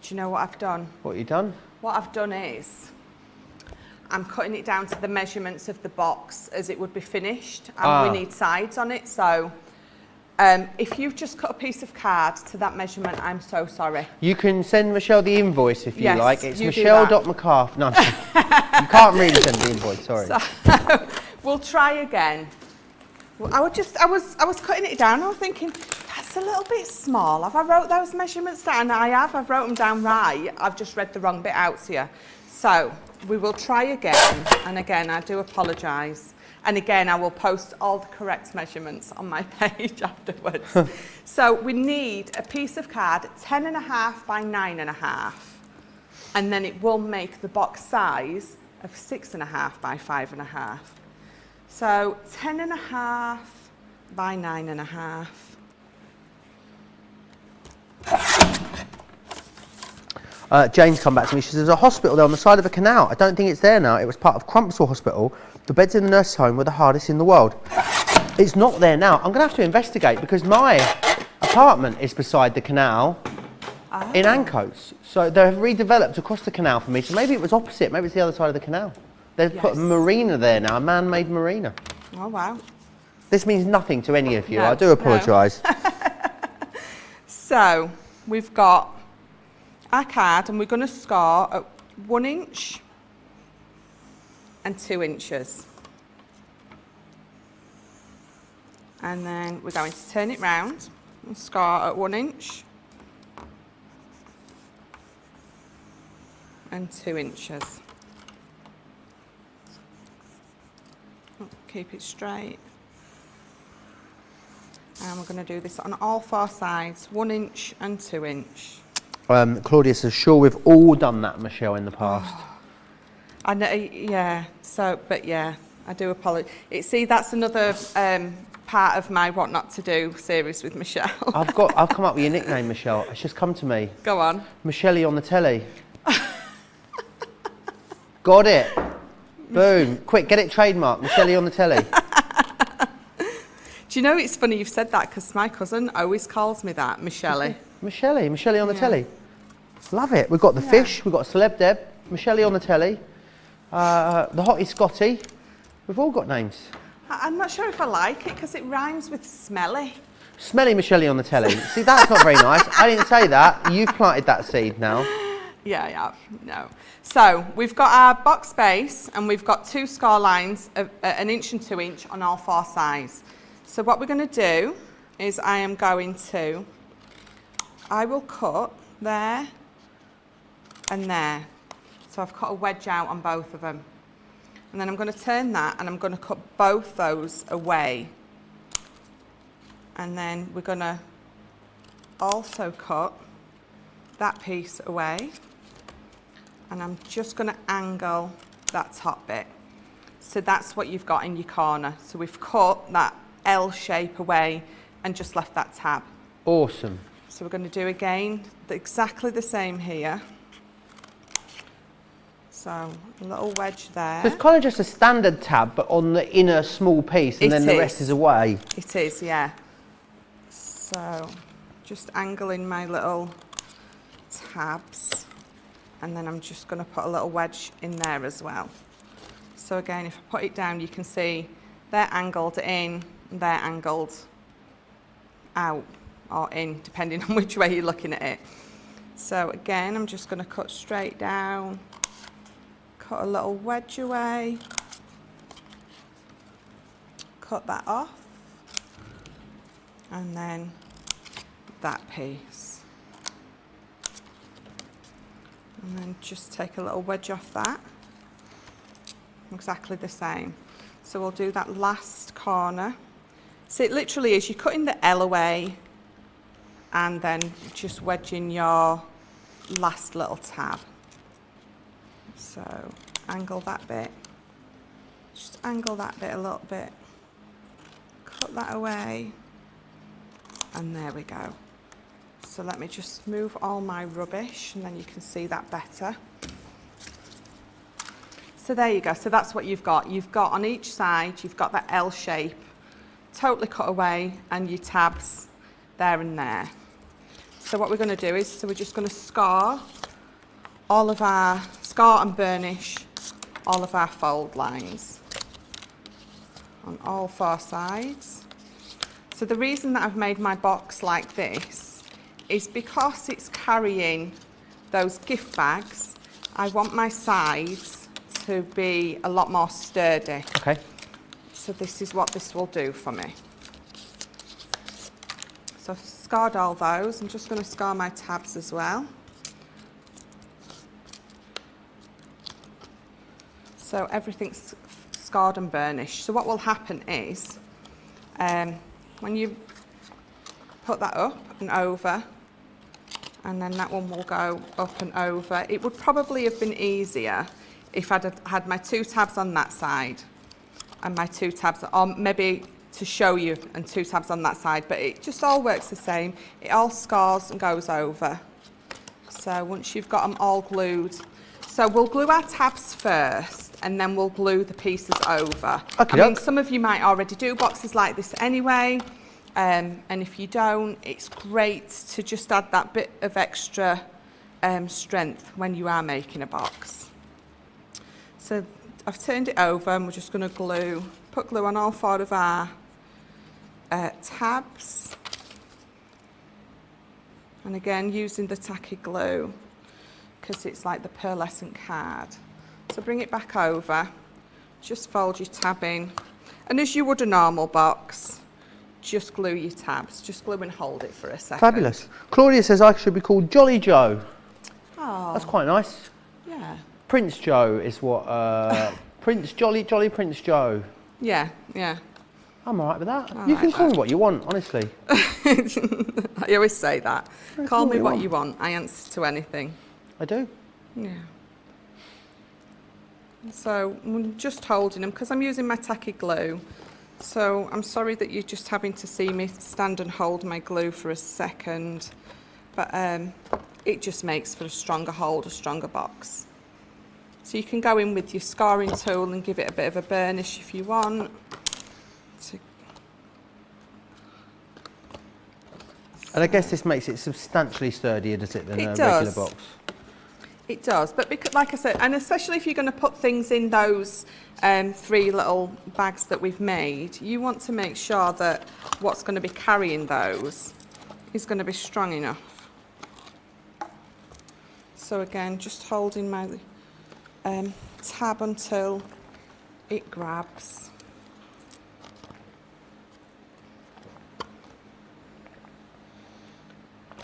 Do you know what I've done? What you done? What I've done is I'm cutting it down to the measurements of the box as it would be finished, and we need sides on it. So if you've just cut a piece of card to that measurement, I'm so sorry. You can send Michelle the invoice if you like. It's michelle.mccarthy. No, you can't really send the invoice, sorry. So, we'll try again. Well, I was cutting it down. I was thinking, that's a little bit small. Have I wrote those measurements down? I've wrote them down right. I've just read the wrong bit out to you. So we will try again. And again, I do apologise. And again, I will post all the correct measurements on my page afterwards. So we need a piece of card 10.5 by 9.5. And then it will make the box size of 6.5 by 5.5. So 10.5 by 9.5. Jane's come back to me. She says, there's a hospital there on the side of a canal. I don't think it's there now. It was part of Crumpsall Hospital. The beds in the nurse's home were the hardest in the world. It's not there now. I'm going to have to investigate, because my apartment is beside the canal in Ancoats. So they've redeveloped across the canal for me. So maybe it was opposite. Maybe it's the other side of the canal. They've put a marina there now, a man-made marina. Oh, wow. This means nothing to any of you. No, I do apologise. No. So we've got our card, and we're going to score at 1 inch and 2 inches. And then we're going to turn it round and score at 1 inch and 2 inches. Keep it straight. And we're going to do this on all 4 sides, 1 inch and 2 inch. Claudia says, sure, we've all done that, Michelle, in the past. I know, yeah. So, but yeah, I do apologise. See, that's another part of my What Not to Do series with Michelle. I've come up with your nickname, Michelle. It's just come to me. Go on. Michelle on the telly. Got it. Boom. Quick, get it trademarked. Michelle on the telly. Do you know, it's funny you've said that because my cousin always calls me that, Michelle. Michelle on the telly. Love it. We've got the fish, we've got Celeb Deb, Michelle on the telly, the Hottie Scotty. We've all got names. I'm not sure if I like it because it rhymes with smelly. Smelly Michelle on the telly. See, that's not very nice. I didn't say that. You've planted that seed now. Yeah, I have. No. So we've got our box base and we've got 2 score lines of 1 inch and 2 inch on all 4 sides. So what we're going to do is I will cut there and there. So I've cut a wedge out on both of them. And then I'm going to turn that and I'm going to cut both those away. And then we're going to also cut that piece away. And I'm just going to angle that top bit. So that's what you've got in your corner. So we've cut that L shape away and just left that tab. Awesome. So we're going to do again exactly the same here. So a little wedge there. So it's kind of just a standard tab, but on the inner small piece, and then the rest is away. It is, yeah. So just angling my little tabs, and then I'm just going to put a little wedge in there as well. So again, if I put it down, you can see they're angled in, and they're angled out or in, depending on which way you're looking at it. So again, I'm just going to cut straight down. Cut a little wedge away, cut that off, and then that piece. And then just take a little wedge off that, exactly the same. So we'll do that last corner. So it literally is, you're cutting the L away and then just wedging your last little tab. So angle that bit, just angle that bit a little bit, cut that away, and there we go. So let me just move all my rubbish and then you can see that better. So there you go, so that's what you've got. You've got on each side, you've got that L shape, totally cut away, and your tabs there and there. So what we're going to do is, so we're just going to scar and burnish all of our fold lines on all 4 sides. So the reason that I've made my box like this is because it's carrying those gift bags. I want my sides to be a lot more sturdy. Okay. So this is what this will do for me. So I've scarred all those. I'm just going to scar my tabs as well. So everything's scarred and burnished. So what will happen is, when you put that up and over, and then that one will go up and over, it would probably have been easier if I'd had my 2 tabs on that side and my 2 tabs, or maybe to show you, and 2 tabs on that side, but it just all works the same. It all scars and goes over. So once you've got them all glued, so we'll glue our tabs first, and then we'll glue the pieces over. Okay, I mean, some of you might already do boxes like this anyway, and if you don't, it's great to just add that bit of extra strength when you are making a box. So I've turned it over, and we're just going to put glue on all 4 of our tabs. And again, using the tacky glue, because it's like the pearlescent card. So bring it back over, just fold your tab in, and as you would a normal box, just glue your tabs, just glue and hold it for a second. Fabulous. Claudia says I should be called Jolly Joe. Oh, That's quite nice. yeah. Prince Joe is what, Jolly Prince Joe. Yeah, yeah. I'm all right with that. I You like can call that. me what you want, honestly. I always say that. Yeah, Call me what you want. I answer to anything. I do. Yeah. So I'm just holding them because I'm using my tacky glue. So I'm sorry that you're just having to see me stand and hold my glue for a second, but it just makes for a stronger hold, a stronger box. So you can go in with your scoring tool and give it a bit of a burnish if you want. And I guess this makes it substantially sturdier, does it, than It a does. regular box? It does, but because, like I said, and especially if you're going to put things in those 3 little bags that we've made, you want to make sure that what's going to be carrying those is going to be strong enough. So again, just holding my tab until it grabs.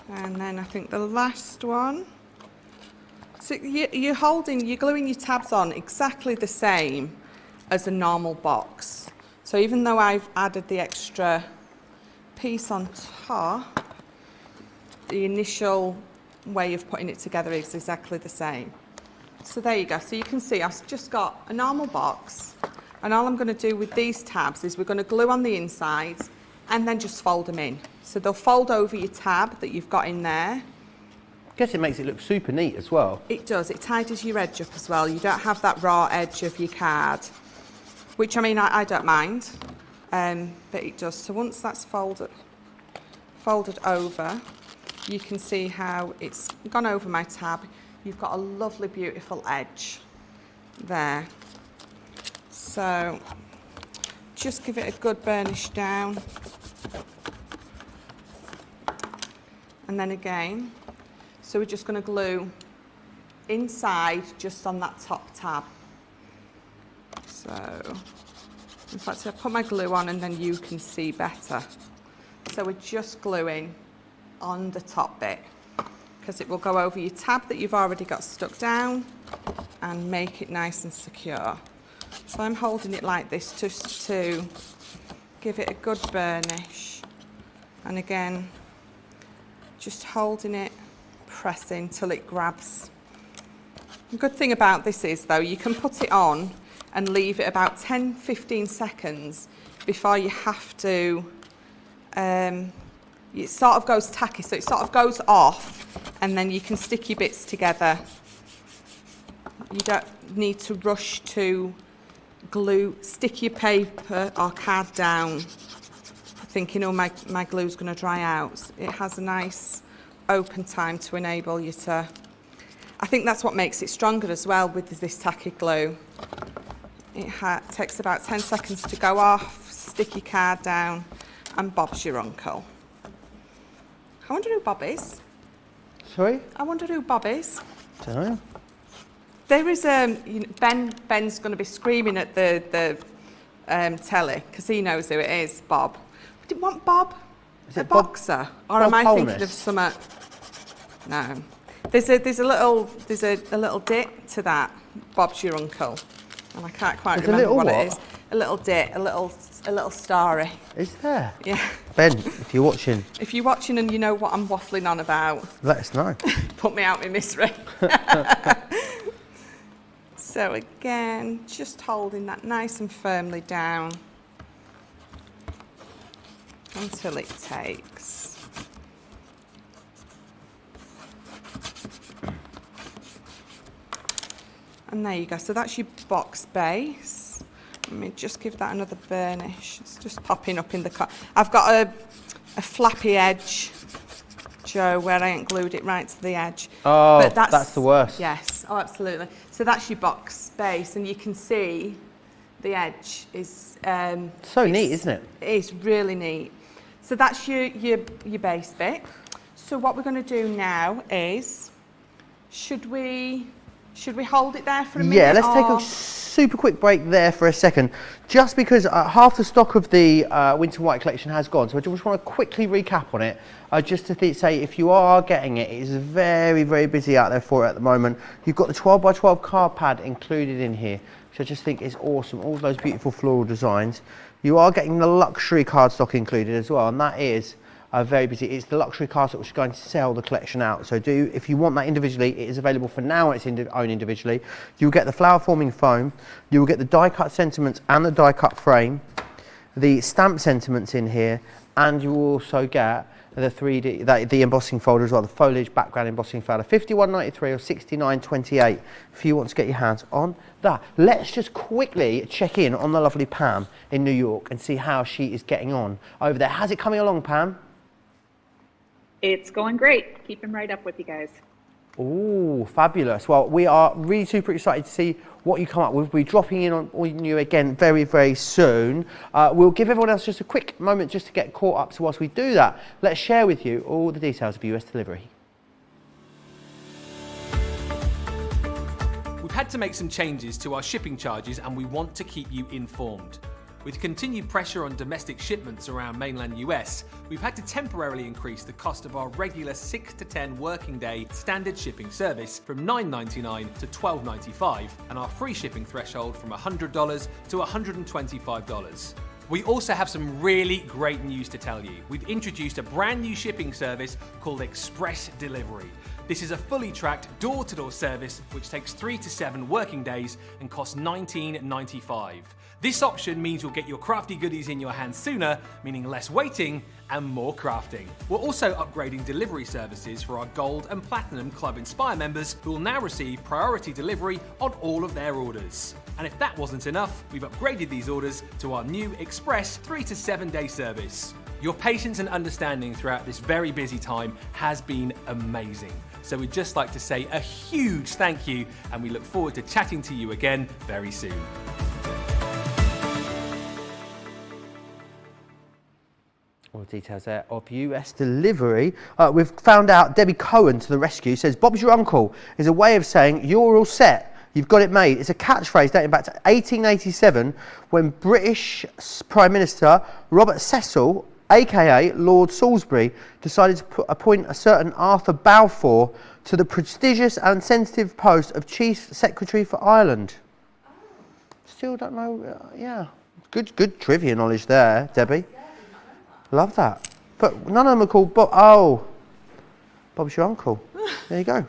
And then I think the last one. So you're gluing your tabs on exactly the same as a normal box. So even though I've added the extra piece on top, the initial way of putting it together is exactly the same. So there you go. So you can see I've just got a normal box, and all I'm going to do with these tabs is we're going to glue on the insides and then just fold them in. So they'll fold over your tab that you've got in there. I guess it makes it look super neat as well. It does. It tidies your edge up as well. You don't have that raw edge of your card, which I mean, I don't mind, but it does. So once that's folded over, you can see how it's gone over my tab. You've got a lovely, beautiful edge there. So just give it a good burnish down. And then again, so we're just going to glue inside just on that top tab. So, in fact, I'll put my glue on and then you can see better. So we're just gluing on the top bit because it will go over your tab that you've already got stuck down and make it nice and secure. So I'm holding it like this just to give it a good burnish. And again, just holding it, pressing till it grabs. The good thing about this is though, you can put it on and leave it about 10-15 seconds before you have to, it sort of goes tacky, so it sort of goes off and then you can stick your bits together. You don't need to rush to glue, stick your paper or card down thinking, oh, my glue's going to dry out. It has a nice open time to enable you to, I think that's what makes it stronger as well with this tacky glue. It takes about 10 seconds to go off, stick your card down and Bob's your uncle. I wonder who Bob is. Sorry? I wonder who Bob is. Don't know. There is Ben's going to be screaming at the telly because he knows who it is, Bob. We didn't want Bob, Is a it Bob- boxer, or Bob am I thinking Holness? of some? No, there's a little dit to that. Bob's your uncle, and I can't quite There's a remember little what what? it is. A little dit, a little story. Is there? Yeah. Ben, if you're watching, If you're watching and you know what I'm waffling on about, let us know. put me out in misery. So again, just holding that nice and firmly down until it takes. And there you go. So that's your box base. Let me just give that another burnish. It's just popping up in the cut. I've got a flappy edge, Joe, where I ain't glued it right to the edge. Oh, But that's the worst. Yes, oh, absolutely. So that's your box base, and you can see the edge is... So neat, isn't it? It is really neat. So that's your base bit. So what we're going to do now is, should we hold it there for a minute? Yeah, let's take or- a super quick break there for a second, just because half the stock of the Winter White collection has gone, so I just want to quickly recap on it, just to say if you are getting it, it is very, very busy out there for it at the moment. You've got the 12x12 card pad included in here, which I just think is awesome, all those beautiful floral designs. You are getting the luxury cardstock included as well, and that is very busy. It's the luxury cardstock which is going to sell the collection out. So if you want that individually, it is available for now. It's owned individually. You'll get the flower forming foam. You will get the die cut sentiments and the die cut frame, the stamp sentiments in here, and you will also get the 3D, the embossing folder as well, the foliage background embossing folder, £51.93 or £69.28 if you want to get your hands on that. Let's just quickly check in on the lovely Pam in New York and see how she is getting on over there. How's it coming along, Pam? It's going great. Keeping right up with you guys. Oh, fabulous. Well, we are really super excited to see what you come up with. We'll be dropping in on you again very, very soon. We'll give everyone else just a quick moment just to get caught up. So whilst we do that, let's share with you all the details of US delivery. We've had to make some changes to our shipping charges and we want to keep you informed. With continued pressure on domestic shipments around mainland US, we've had to temporarily increase the cost of our regular 6 to 10 working day standard shipping service from $9.99 to $12.95 and our free shipping threshold from $100 to $125. We also have some really great news to tell you. We've introduced a brand new shipping service called Express Delivery. This is a fully tracked door-to-door service which takes 3 to 7 working days and costs $19.95. This option means you'll get your crafty goodies in your hands sooner, meaning less waiting and more crafting. We're also upgrading delivery services for our Gold and Platinum Club Inspire members who will now receive priority delivery on all of their orders. And if that wasn't enough, we've upgraded these orders to our new Express 3 to 7 day service. Your patience and understanding throughout this very busy time has been amazing. So we'd just like to say a huge thank you and we look forward to chatting to you again very soon. All the details there of US delivery. We've found out Debbie Cohen to the rescue says, Bob's your uncle is a way of saying you're all set. You've got it made. It's a catchphrase dating back to 1887 when British Prime Minister Robert Cecil, aka Lord Salisbury, decided to appoint a certain Arthur Balfour to the prestigious and sensitive post of Chief Secretary for Ireland. Still don't know, yeah. Good trivia knowledge there, Debbie. Love that. But none of them are called Bob. Oh, Bob's your uncle. There you go.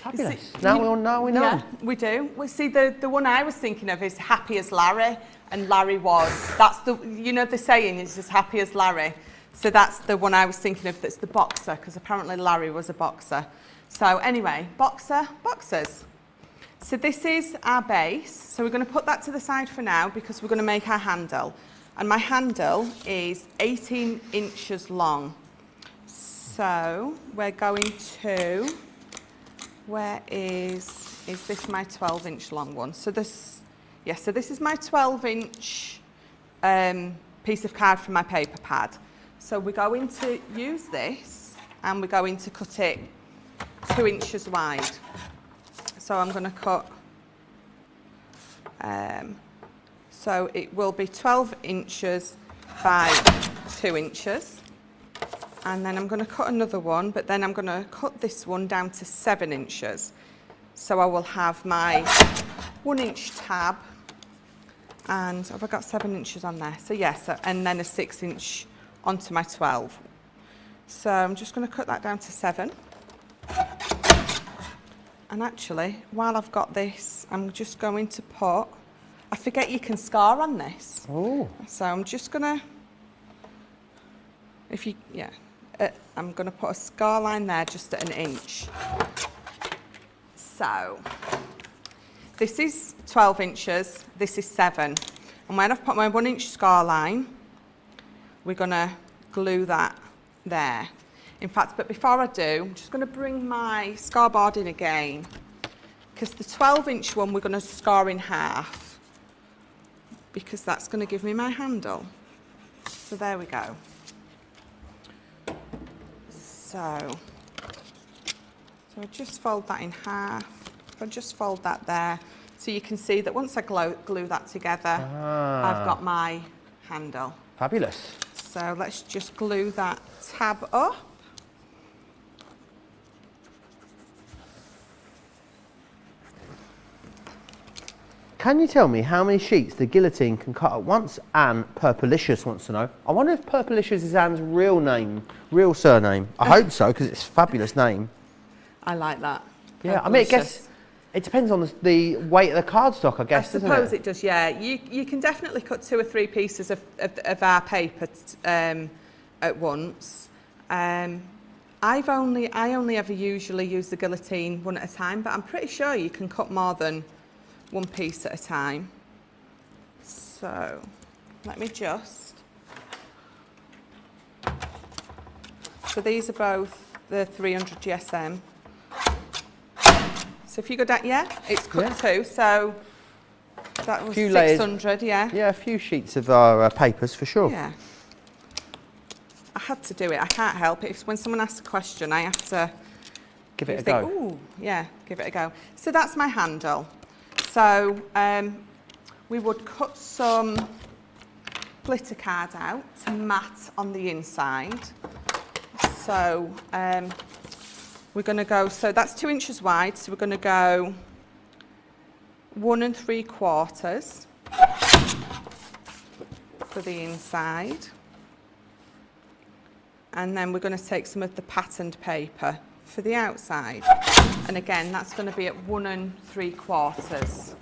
Fabulous. Now we know. Yeah, we do. We see the one I was thinking of is happy as Larry, and Larry was. That's the, you know, the saying is as happy as Larry. So that's the one I was thinking of. That's the boxer, because apparently Larry was a boxer. So anyway, boxers. So this is our base. So we're going to put that to the side for now because we're going to make our handle. And my handle is 18 inches long. So we're going to, where is this my 12-inch long one? So this, yes, so this is my 12-inch piece of card from my paper pad. So we're going to use this and we're going to cut it 2 inches wide. So I'm going to cut, so it will be 12 inches by 2 inches. And then I'm going to cut another one, but then I'm going to cut this one down to 7 inches. So I will have my 1 inch tab, and have I got 7 inches on there? So yes, and then a 6 inch onto my 12. So I'm just going to cut that down to 7. And actually, while I've got this, I'm just going to put, I forget you can scar on this. Oh. So I'm just going to, I'm going to put a scar line there just at 1 inch. So this is 12 inches, this is 7. And when I've put my 1 inch scar line, we're going to glue that there. In fact, but before I do, I'm just going to bring my scar board in again, because the 12-inch one we're going to scar in half, because that's going to give me my handle. So there we go. So I just fold that in half. I just fold that there, so you can see that once I glue that together, I've got my handle. Fabulous. So let's just glue that tab up. Can you tell me how many sheets the guillotine can cut at once? And Purplicious wants to know. I wonder if Purplicious is Anne's real name, real surname. I hope so, because it's a fabulous name. I like that. Yeah, I mean, I guess it depends on the weight of the cardstock, I guess, doesn't it? I suppose it does, yeah. You can definitely cut 2 or 3 pieces of our paper at once. I only ever usually use the guillotine one at a time, but I'm pretty sure you can cut more than 1 piece at a time. So let me just. So So these are both the 300 GSM. So if you go down, yeah, it's cut too. So that was 600, yeah. Yeah, a few sheets of our papers for sure. Yeah. I had to do it. I can't help it. When someone asks a question, I have to Give it a go. Ooh, yeah, give it a go. So that's my handle. So we would cut some glitter card out to mat on the inside. So we're going to go, so that's 2 inches wide, so we're going to go 1 3/4 for the inside. And then we're going to take some of the patterned paper for the outside. And again, that's going to be at 1 3/4.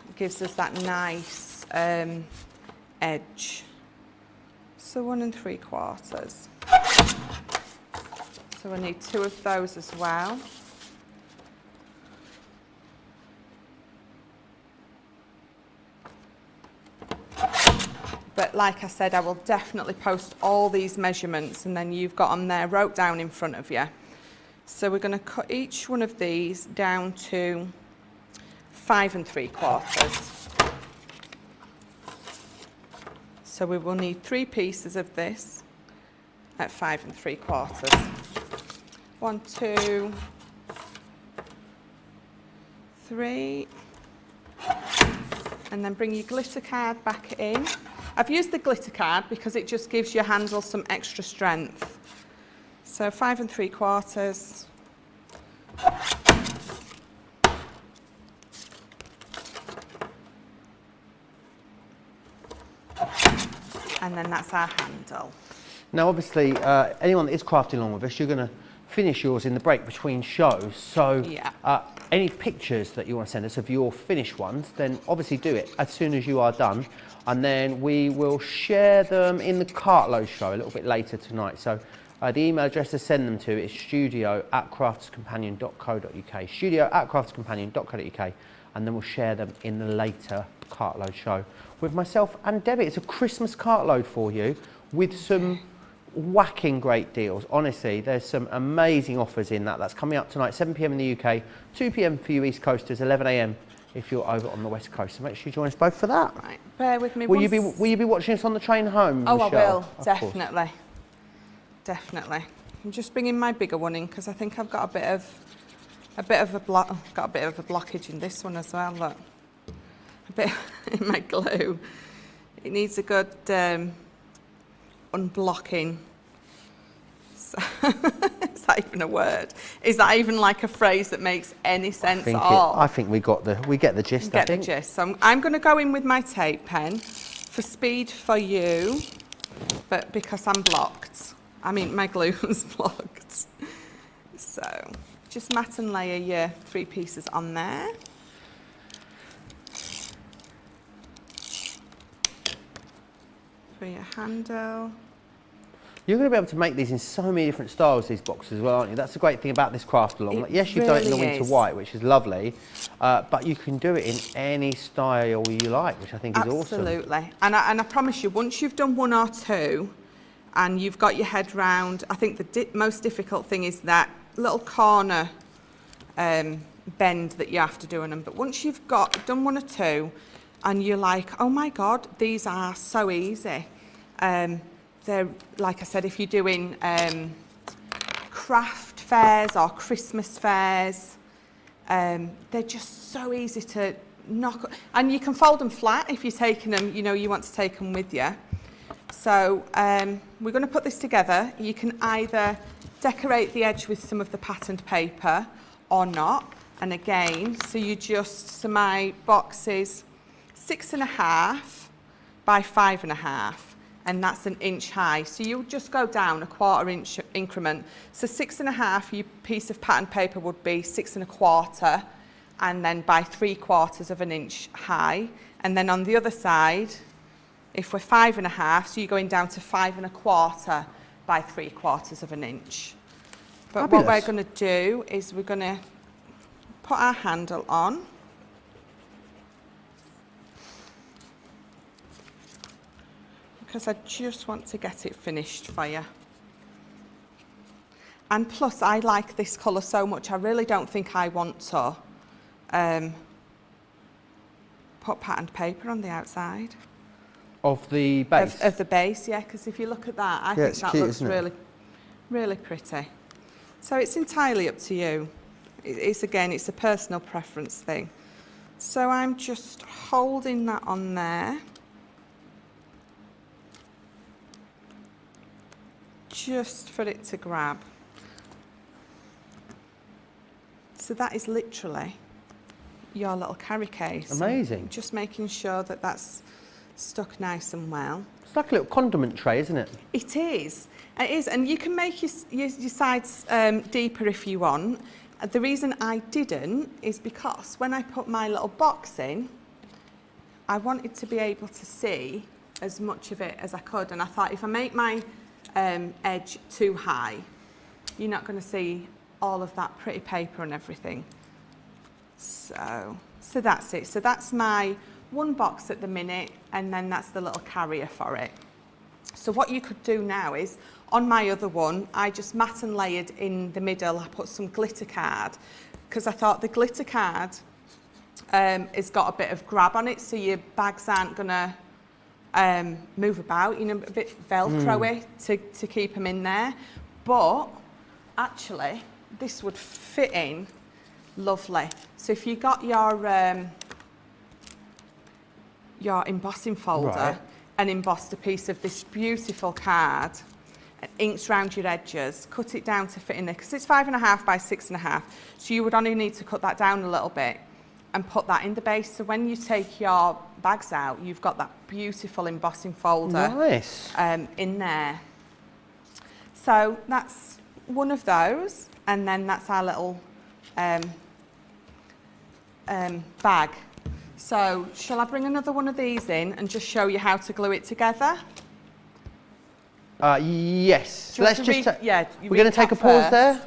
It gives us that nice edge. So 1 3/4. So we need 2 of those as well. But like I said, I will definitely post all these measurements and then you've got them there wrote down in front of you. So we're going to cut each one of these down to 5 3/4. So we will need 3 pieces of this at 5 3/4. 1, 2, 3. And then bring your glitter card back in. I've used the glitter card because it just gives your handle some extra strength. So 5 3/4. And then that's our handle. Now obviously, anyone that is crafting along with us, you're going to finish yours in the break between shows. So any pictures that you want to send us of your finished ones, then obviously do it as soon as you are done. And then we will share them in the cartload show a little bit later tonight. So the email address to send them to is studio@craftscompanion.co.uk, studio@craftscompanion.co.uk, and then we'll share them in the later cartload show with myself and Debbie. It's a Christmas cartload for you with some whacking great deals. Honestly, there's some amazing offers in that. That's coming up tonight, 7 p.m. in the UK, 2 p.m. for you East Coasters, 11 a.m. if you're over on the West Coast. So make sure you join us both for that. Right, bear with me. Will you be watching us on the train home, Oh, Michelle? I will, definitely. Definitely. I'm just bringing my bigger one in because I think I've got a bit of a blockage in this one as well. Look, a bit in my glue. It needs a good unblocking. So, is that even a word? Is that even like a phrase that makes any sense at all? I think we get the gist. Get the gist. So I'm going to go in with my tape pen for speed for you, but because I'm blocked. I mean, my glue's blocked. So just mat and layer your 3 pieces on there. For your handle. You're going to be able to make these in so many different styles, these boxes as well, aren't you? That's the great thing about this craft along. Like, yes, you've done it in the Winter White, which is lovely, but you can do it in any style you like, which I think is awesome. Absolutely. And I promise you, once you've done 1 or 2 and you've got your head round, I think the most difficult thing is that little corner bend that you have to do on them. But once you've done 1 or 2 and you're like, oh my God, these are so easy. They're, like I said, if you're doing craft fairs or Christmas fairs, they're just so easy to knock. And you can fold them flat if you're taking them, you want to take them with you. So we're going to put this together. You can either decorate the edge with some of the patterned paper or not. And again, so my box is 6.5 by 5.5. And that's 1 inch high. So you'll just go down a 1/4 inch increment. So 6.5, your piece of pattern paper would be 6.25, and then by 3/4 of an inch high. And then on the other side, if we're 5.5, so you're going down to 5.25 by 3/4 of an inch. But Fabulous. what we're going to do is we're going to put our handle on. Because I just want to get it finished for you. And plus, I like this colour so much, I really don't think I want to put patterned paper on the outside. Of the base? Of the base, yeah, because if you look at that, I think that cute, looks really, really pretty. So it's entirely up to you. It's again, it's a personal preference thing. So I'm just holding that on there. Just for it to grab. So that is literally your little carry case. Amazing. Just making sure that that's stuck nice and well. It's like a little condiment tray, isn't it? It is. It is, and you can make your sides deeper if you want. The reason I didn't is because when I put my little box in, I wanted to be able to see as much of it as I could, and I thought if I make my edge too high, you're not going to see all of that pretty paper and everything. So that's it. So that's my one box at the minute, and then that's the little carrier for it. So what you could do now is, on my other one, I just mat and layered in the middle. I put some glitter card, because I thought the glitter card has got a bit of grab on it, so your bags aren't going to move about, you know, a bit Velcro-y to keep them in there. But actually, this would fit in lovely. So if you got your embossing folder and embossed a piece of this beautiful card and inked round your edges, cut it down to fit in there, because it's 5.5 by 6.5, so you would only need to cut that down a little bit and put that in the base, so when you take your bags out, you've got that beautiful embossing folder in there. So that's one of those, and then that's our little bag. So shall I bring another one of these in and just show you how to glue it together? Yes. Let's just. We're going to take a pause there.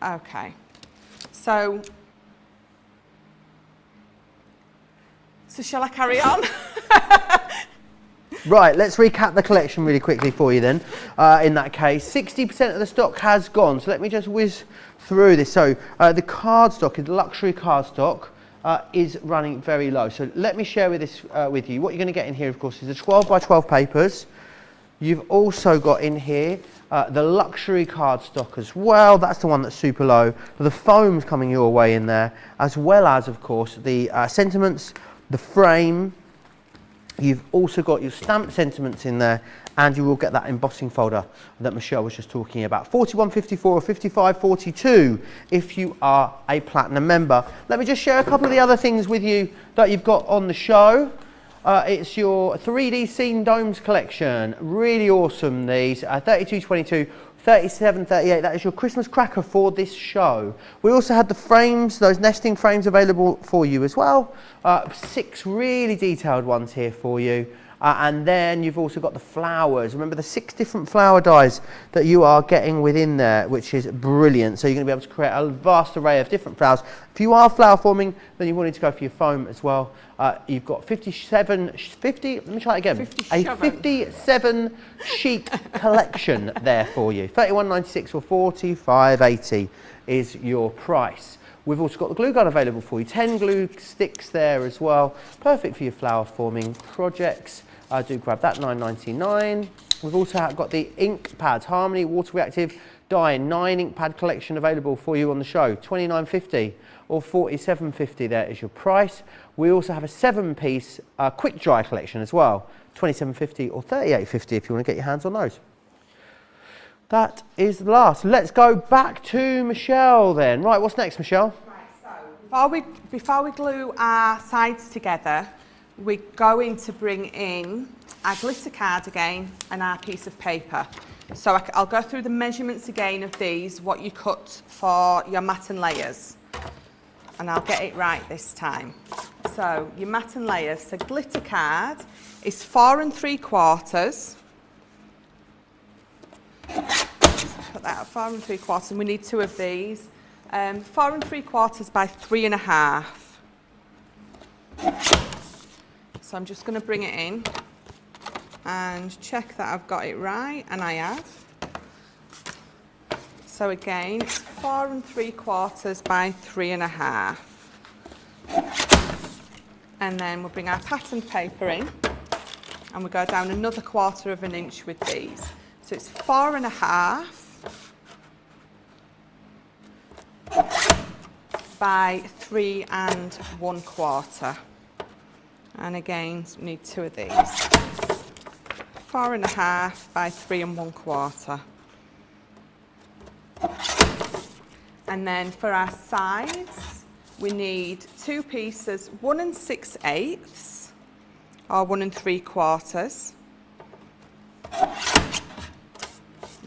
Okay. So shall I carry on? Right, let's recap the collection really quickly for you then. In that case, 60% of the stock has gone. So let me just whiz through this. So the cardstock, the luxury cardstock, is running very low. So let me share with this with you. What you're going to get in here, of course, is the 12 by 12 papers. You've also got in here the luxury cardstock as well. That's the one that's super low. The foam's coming your way in there, as well as, of course, the sentiments, the frame. You've also got your stamped sentiments in there, and you will get that embossing folder that Michelle was just talking about. 41.54 or 55.42 if you are a platinum member. Let me just share a couple of the other things with you that you've got on the show. It's your 3D Scene Domes collection. Really awesome, these. 32.22. 37.38, that is your Christmas cracker for this show. We also had the frames, those nesting frames available for you as well. 6 really detailed ones here for you. And then you've also got the flowers. Remember the 6 different flower dies that you are getting within there, which is brilliant. So you're going to be able to create a vast array of different flowers. If you are flower forming, then you wanted to go for your foam as well. You've got 57 sheet collection there for you. 31.96 or 45.80 is your price. We've also got the glue gun available for you. 10 glue sticks there as well. Perfect for your flower forming projects. Do grab that, $9.99. We've also got the ink pads, Harmony Water Reactive Dye, 9 ink pad collection available for you on the show. $29.50 or $47.50 there is your price. We also have a 7-piece quick dry collection as well. $27.50 or $38.50 if you want to get your hands on those. That is the last. Let's go back to Michelle then. Right, what's next, Michelle? Right, so before we glue our sides together, we're going to bring in our glitter card again and our piece of paper. So I'll go through the measurements again of these, what you cut for your mat and layers. And I'll get it right this time. So your mat and layers, so glitter card is 4 3/4. Put that at 4 3/4, and we need 2 of these. 4 3/4 by 3.5. So I'm just going to bring it in and check that I've got it right, and I have. So again, it's 4 3/4 by 3.5. And then we'll bring our pattern paper in, and we go down another 1/4 inch with these. So it's 4.5 by 3 1/4. And again, we need 2 of these. 4.5 by 3 1/4. And then for our sides, we need 2 pieces, 1 6/8 or 1 3/4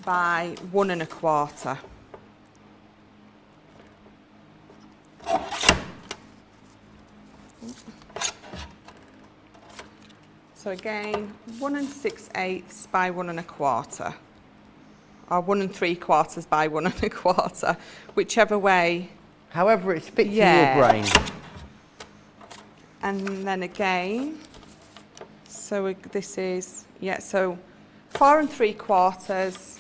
by 1 1/4. So again, 1 6/8 by 1 1/4. Or 1 3/4 by 1 1/4, whichever way. However it fits in Yeah. your brain. And then again, so this is, yeah, so 4 3/4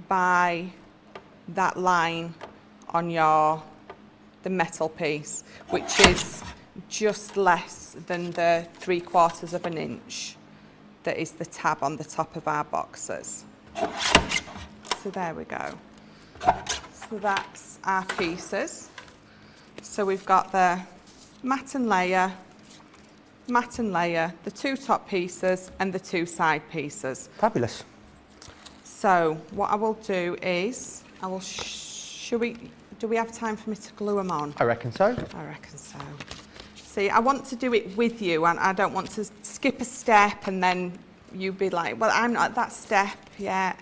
by that line on the metal piece, which is just less than the 3/4 inch that is the tab on the top of our boxes. So there we go. So that's our pieces. So we've got the mat and layer, the 2 top pieces and the 2 side pieces. Fabulous. So what I will do is, do we have time for me to glue them on? I reckon so. I reckon so. See, I want to do it with you, and I don't want to skip a step and then you be like, well, I'm not at that step yet.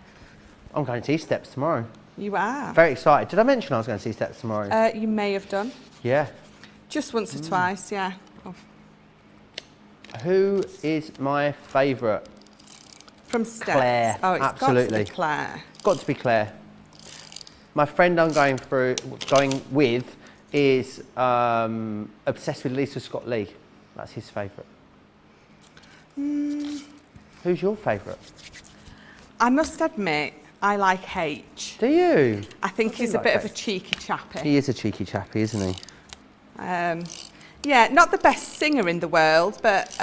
I'm going to see Steps tomorrow. You are. Very excited. Did I mention I was going to see Steps tomorrow? You may have done. Yeah. Just once or twice, yeah. Oh. Who is my favourite? From Steps. Claire. Oh, it's Absolutely. got to be Claire. Got to be Claire. My friend I'm going with is obsessed with Lisa Scott Lee. That's his favourite. Who's your favourite? I must admit, I like H. Do you? I think he's a like bit of a H. cheeky chappy. He is a cheeky chappy, isn't he? Yeah, not the best singer in the world, but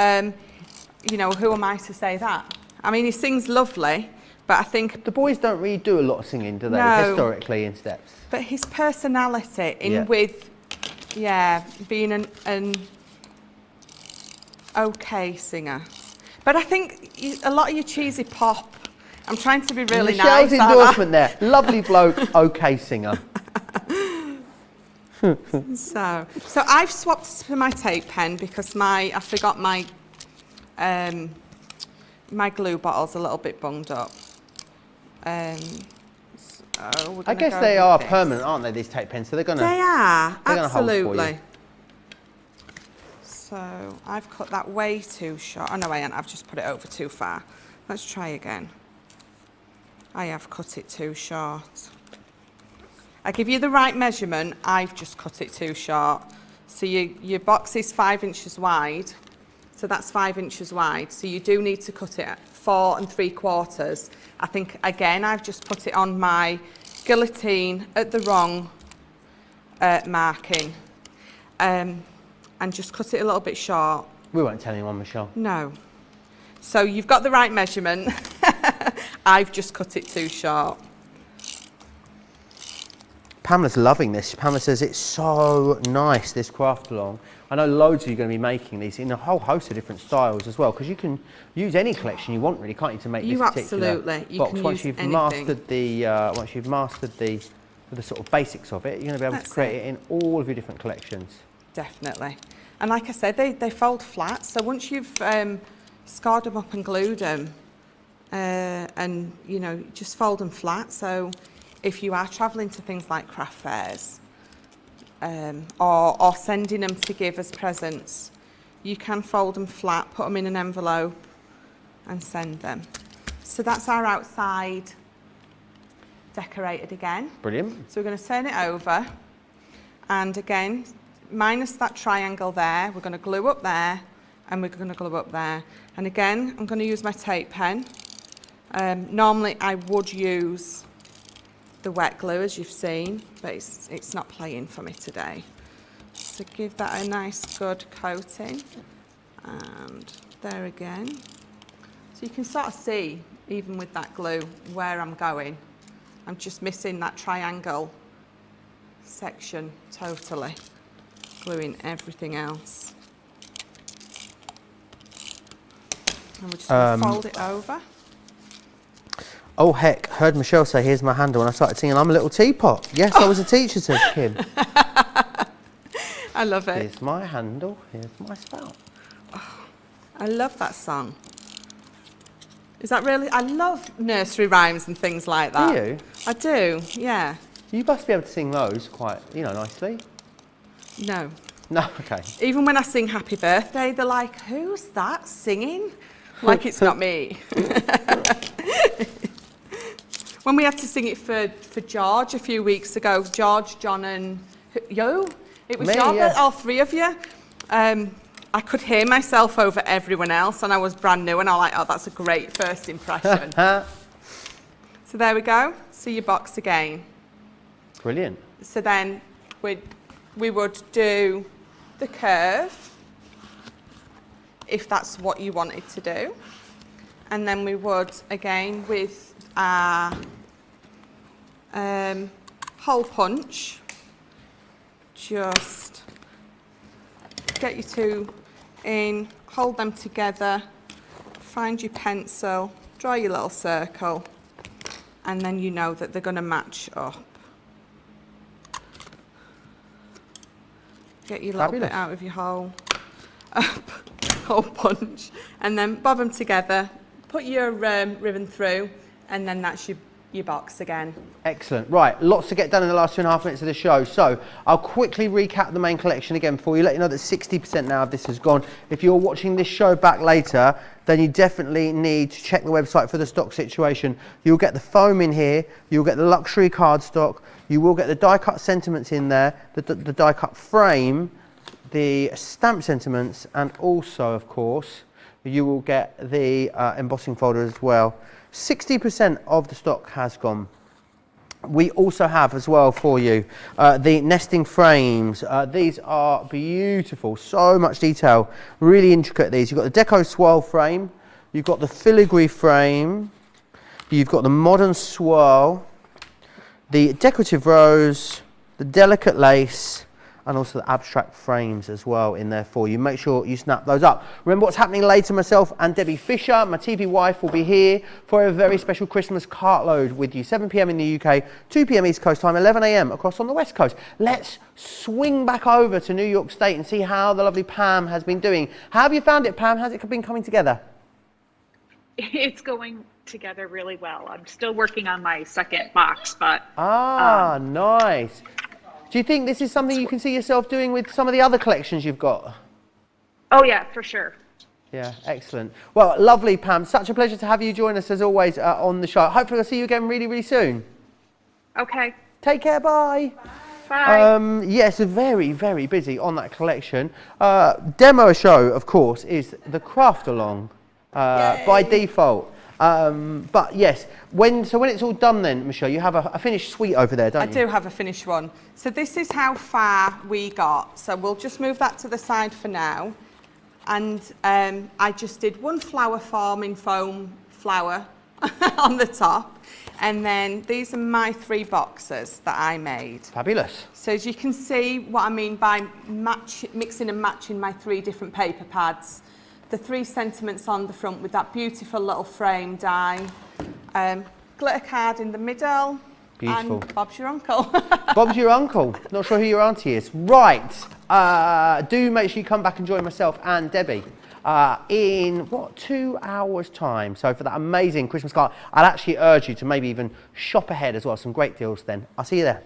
you know, who am I to say that? I mean, he sings lovely, but I think... The boys don't really do a lot of singing, do they, No. historically in Steps? But his personality Yeah. with, yeah, being an okay singer. But I think a lot of your cheesy pop, I'm trying to be really Michelle's nice. endorsement there. Lovely bloke, okay singer. So I've swapped for my tape pen because I forgot my my glue bottle's a little bit bunged up. So we're I gonna guess go they with are this. permanent, aren't they, these tape pens? So they're going to... They are, they're gonna hold for you. absolutely. So I've cut that way too short. Oh no, I haven't. I've just put it over too far. Let's try again. I have cut it too short. I give you the right measurement, I've just cut it too short. So your box is 5 inches wide, so that's 5 inches wide. So you do need to cut it at 4 3/4. I think, again, I've just put it on my guillotine at the wrong marking. And just cut it a little bit short. We won't tell anyone, Michelle. No. So you've got the right measurement. I've just cut it too short. Pamela's loving this. Pamela says it's so nice, this craft along. I know loads of you are going to be making these in a whole host of different styles as well, because you can use any collection you want, really, can't you, to make You this particular absolutely. You box. can Once use you've anything. mastered the sort of basics of it, you're going to be able That's to create it. it in all of your different collections. Definitely. And like I said, they fold flat. So once you've scarred them up and glued them, and you know, just fold them flat. So if you are travelling to things like craft fairs, or sending them to give as presents, you can fold them flat, put them in an envelope, and send them. So that's our outside decorated again. Brilliant. So we're going to turn it over, and again, minus that triangle there, we're going to glue up there and we're going to glue up there. And again, I'm going to use my tape pen. Normally I would use the wet glue, as you've seen, but it's not playing for me today. So give that a nice good coating, and there again. So you can sort of see, even with that glue, where I'm going. I'm just missing that triangle section totally, gluing everything else. And we're just going to fold it over. Oh heck, heard Michelle say, here's my handle, and I started singing, I'm a little teapot. Yes, I was a teacher, says Kim. I love it. Here's my handle, here's my spout. Oh, I love that song. Is that really? I love nursery rhymes and things like that. Do you? I do, yeah. You must be able to sing those quite, nicely. No. No, okay. Even when I sing Happy Birthday, they're like, who's that singing? Like it's not me. When we had to sing it for George a few weeks ago, George, John and you, it was Me, your, yeah. all three of you. I could hear myself over everyone else, and I was brand new, and I'm like, oh, that's a great first impression. So there we go. See your box again. Brilliant. So then we would do the curve, if that's what you wanted to do. And then we would, again, with our hole punch, just get your two in, hold them together, find your pencil, draw your little circle, and then you know that they're going to match up. Get your little bit out of your hole, hole punch, and then bob them together, put your ribbon through, and then that's your box again. Excellent. Right, lots to get done in the last 2.5 minutes of the show. So I'll quickly recap the main collection again for you, let you know that 60% now of this has gone. If you're watching this show back later, then you definitely need to check the website for the stock situation. You'll get the foam in here, you'll get the luxury cardstock, you will get the die cut sentiments in there, the die cut frame, the stamp sentiments, and also, of course, you will get the embossing folder as well. 60% of the stock has gone. We also have as well for you the nesting frames. These are beautiful, so much detail, really intricate these. You've got the deco swirl frame, you've got the filigree frame, you've got the modern swirl, the decorative rose, the delicate lace, and also the abstract frames as well in there for you. Make sure you snap those up. Remember what's happening later, myself and Debbie Fisher, my TV wife, will be here for a very special Christmas cartload with you. 7 p.m. in the UK, 2 p.m. East Coast time, 11 a.m. across on the West Coast. Let's swing back over to New York State and see how the lovely Pam has been doing. How have you found it, Pam? How's it been coming together? It's going together really well. I'm still working on my second box, but... Nice. Do you think this is something you can see yourself doing with some of the other collections you've got? Oh yeah, for sure. Yeah, excellent. Well, lovely, Pam. Such a pleasure to have you join us as always on the show. Hopefully I'll see you again really, really soon. Okay. Take care, bye. Bye. Yes, very, very busy on that collection. Demo show, of course, is the craft along by default. But yes, when it's all done then, Michelle, you have a finished suite over there, don't you? I do have a finished one. So this is how far we got. So we'll just move that to the side for now. And I just did one flower forming foam flower on the top. And then these are my 3 boxes that I made. Fabulous. So as you can see what I mean by mixing and matching my 3 different paper pads. The 3 sentiments on the front with that beautiful little frame die. Glitter card in the middle. Beautiful. And Bob's your uncle. Bob's your uncle. Not sure who your auntie is. Right. Do make sure you come back and join myself and Debbie in, 2 hours' time. So for that amazing Christmas card, I'd actually urge you to maybe even shop ahead as well. Some great deals then. I'll see you there.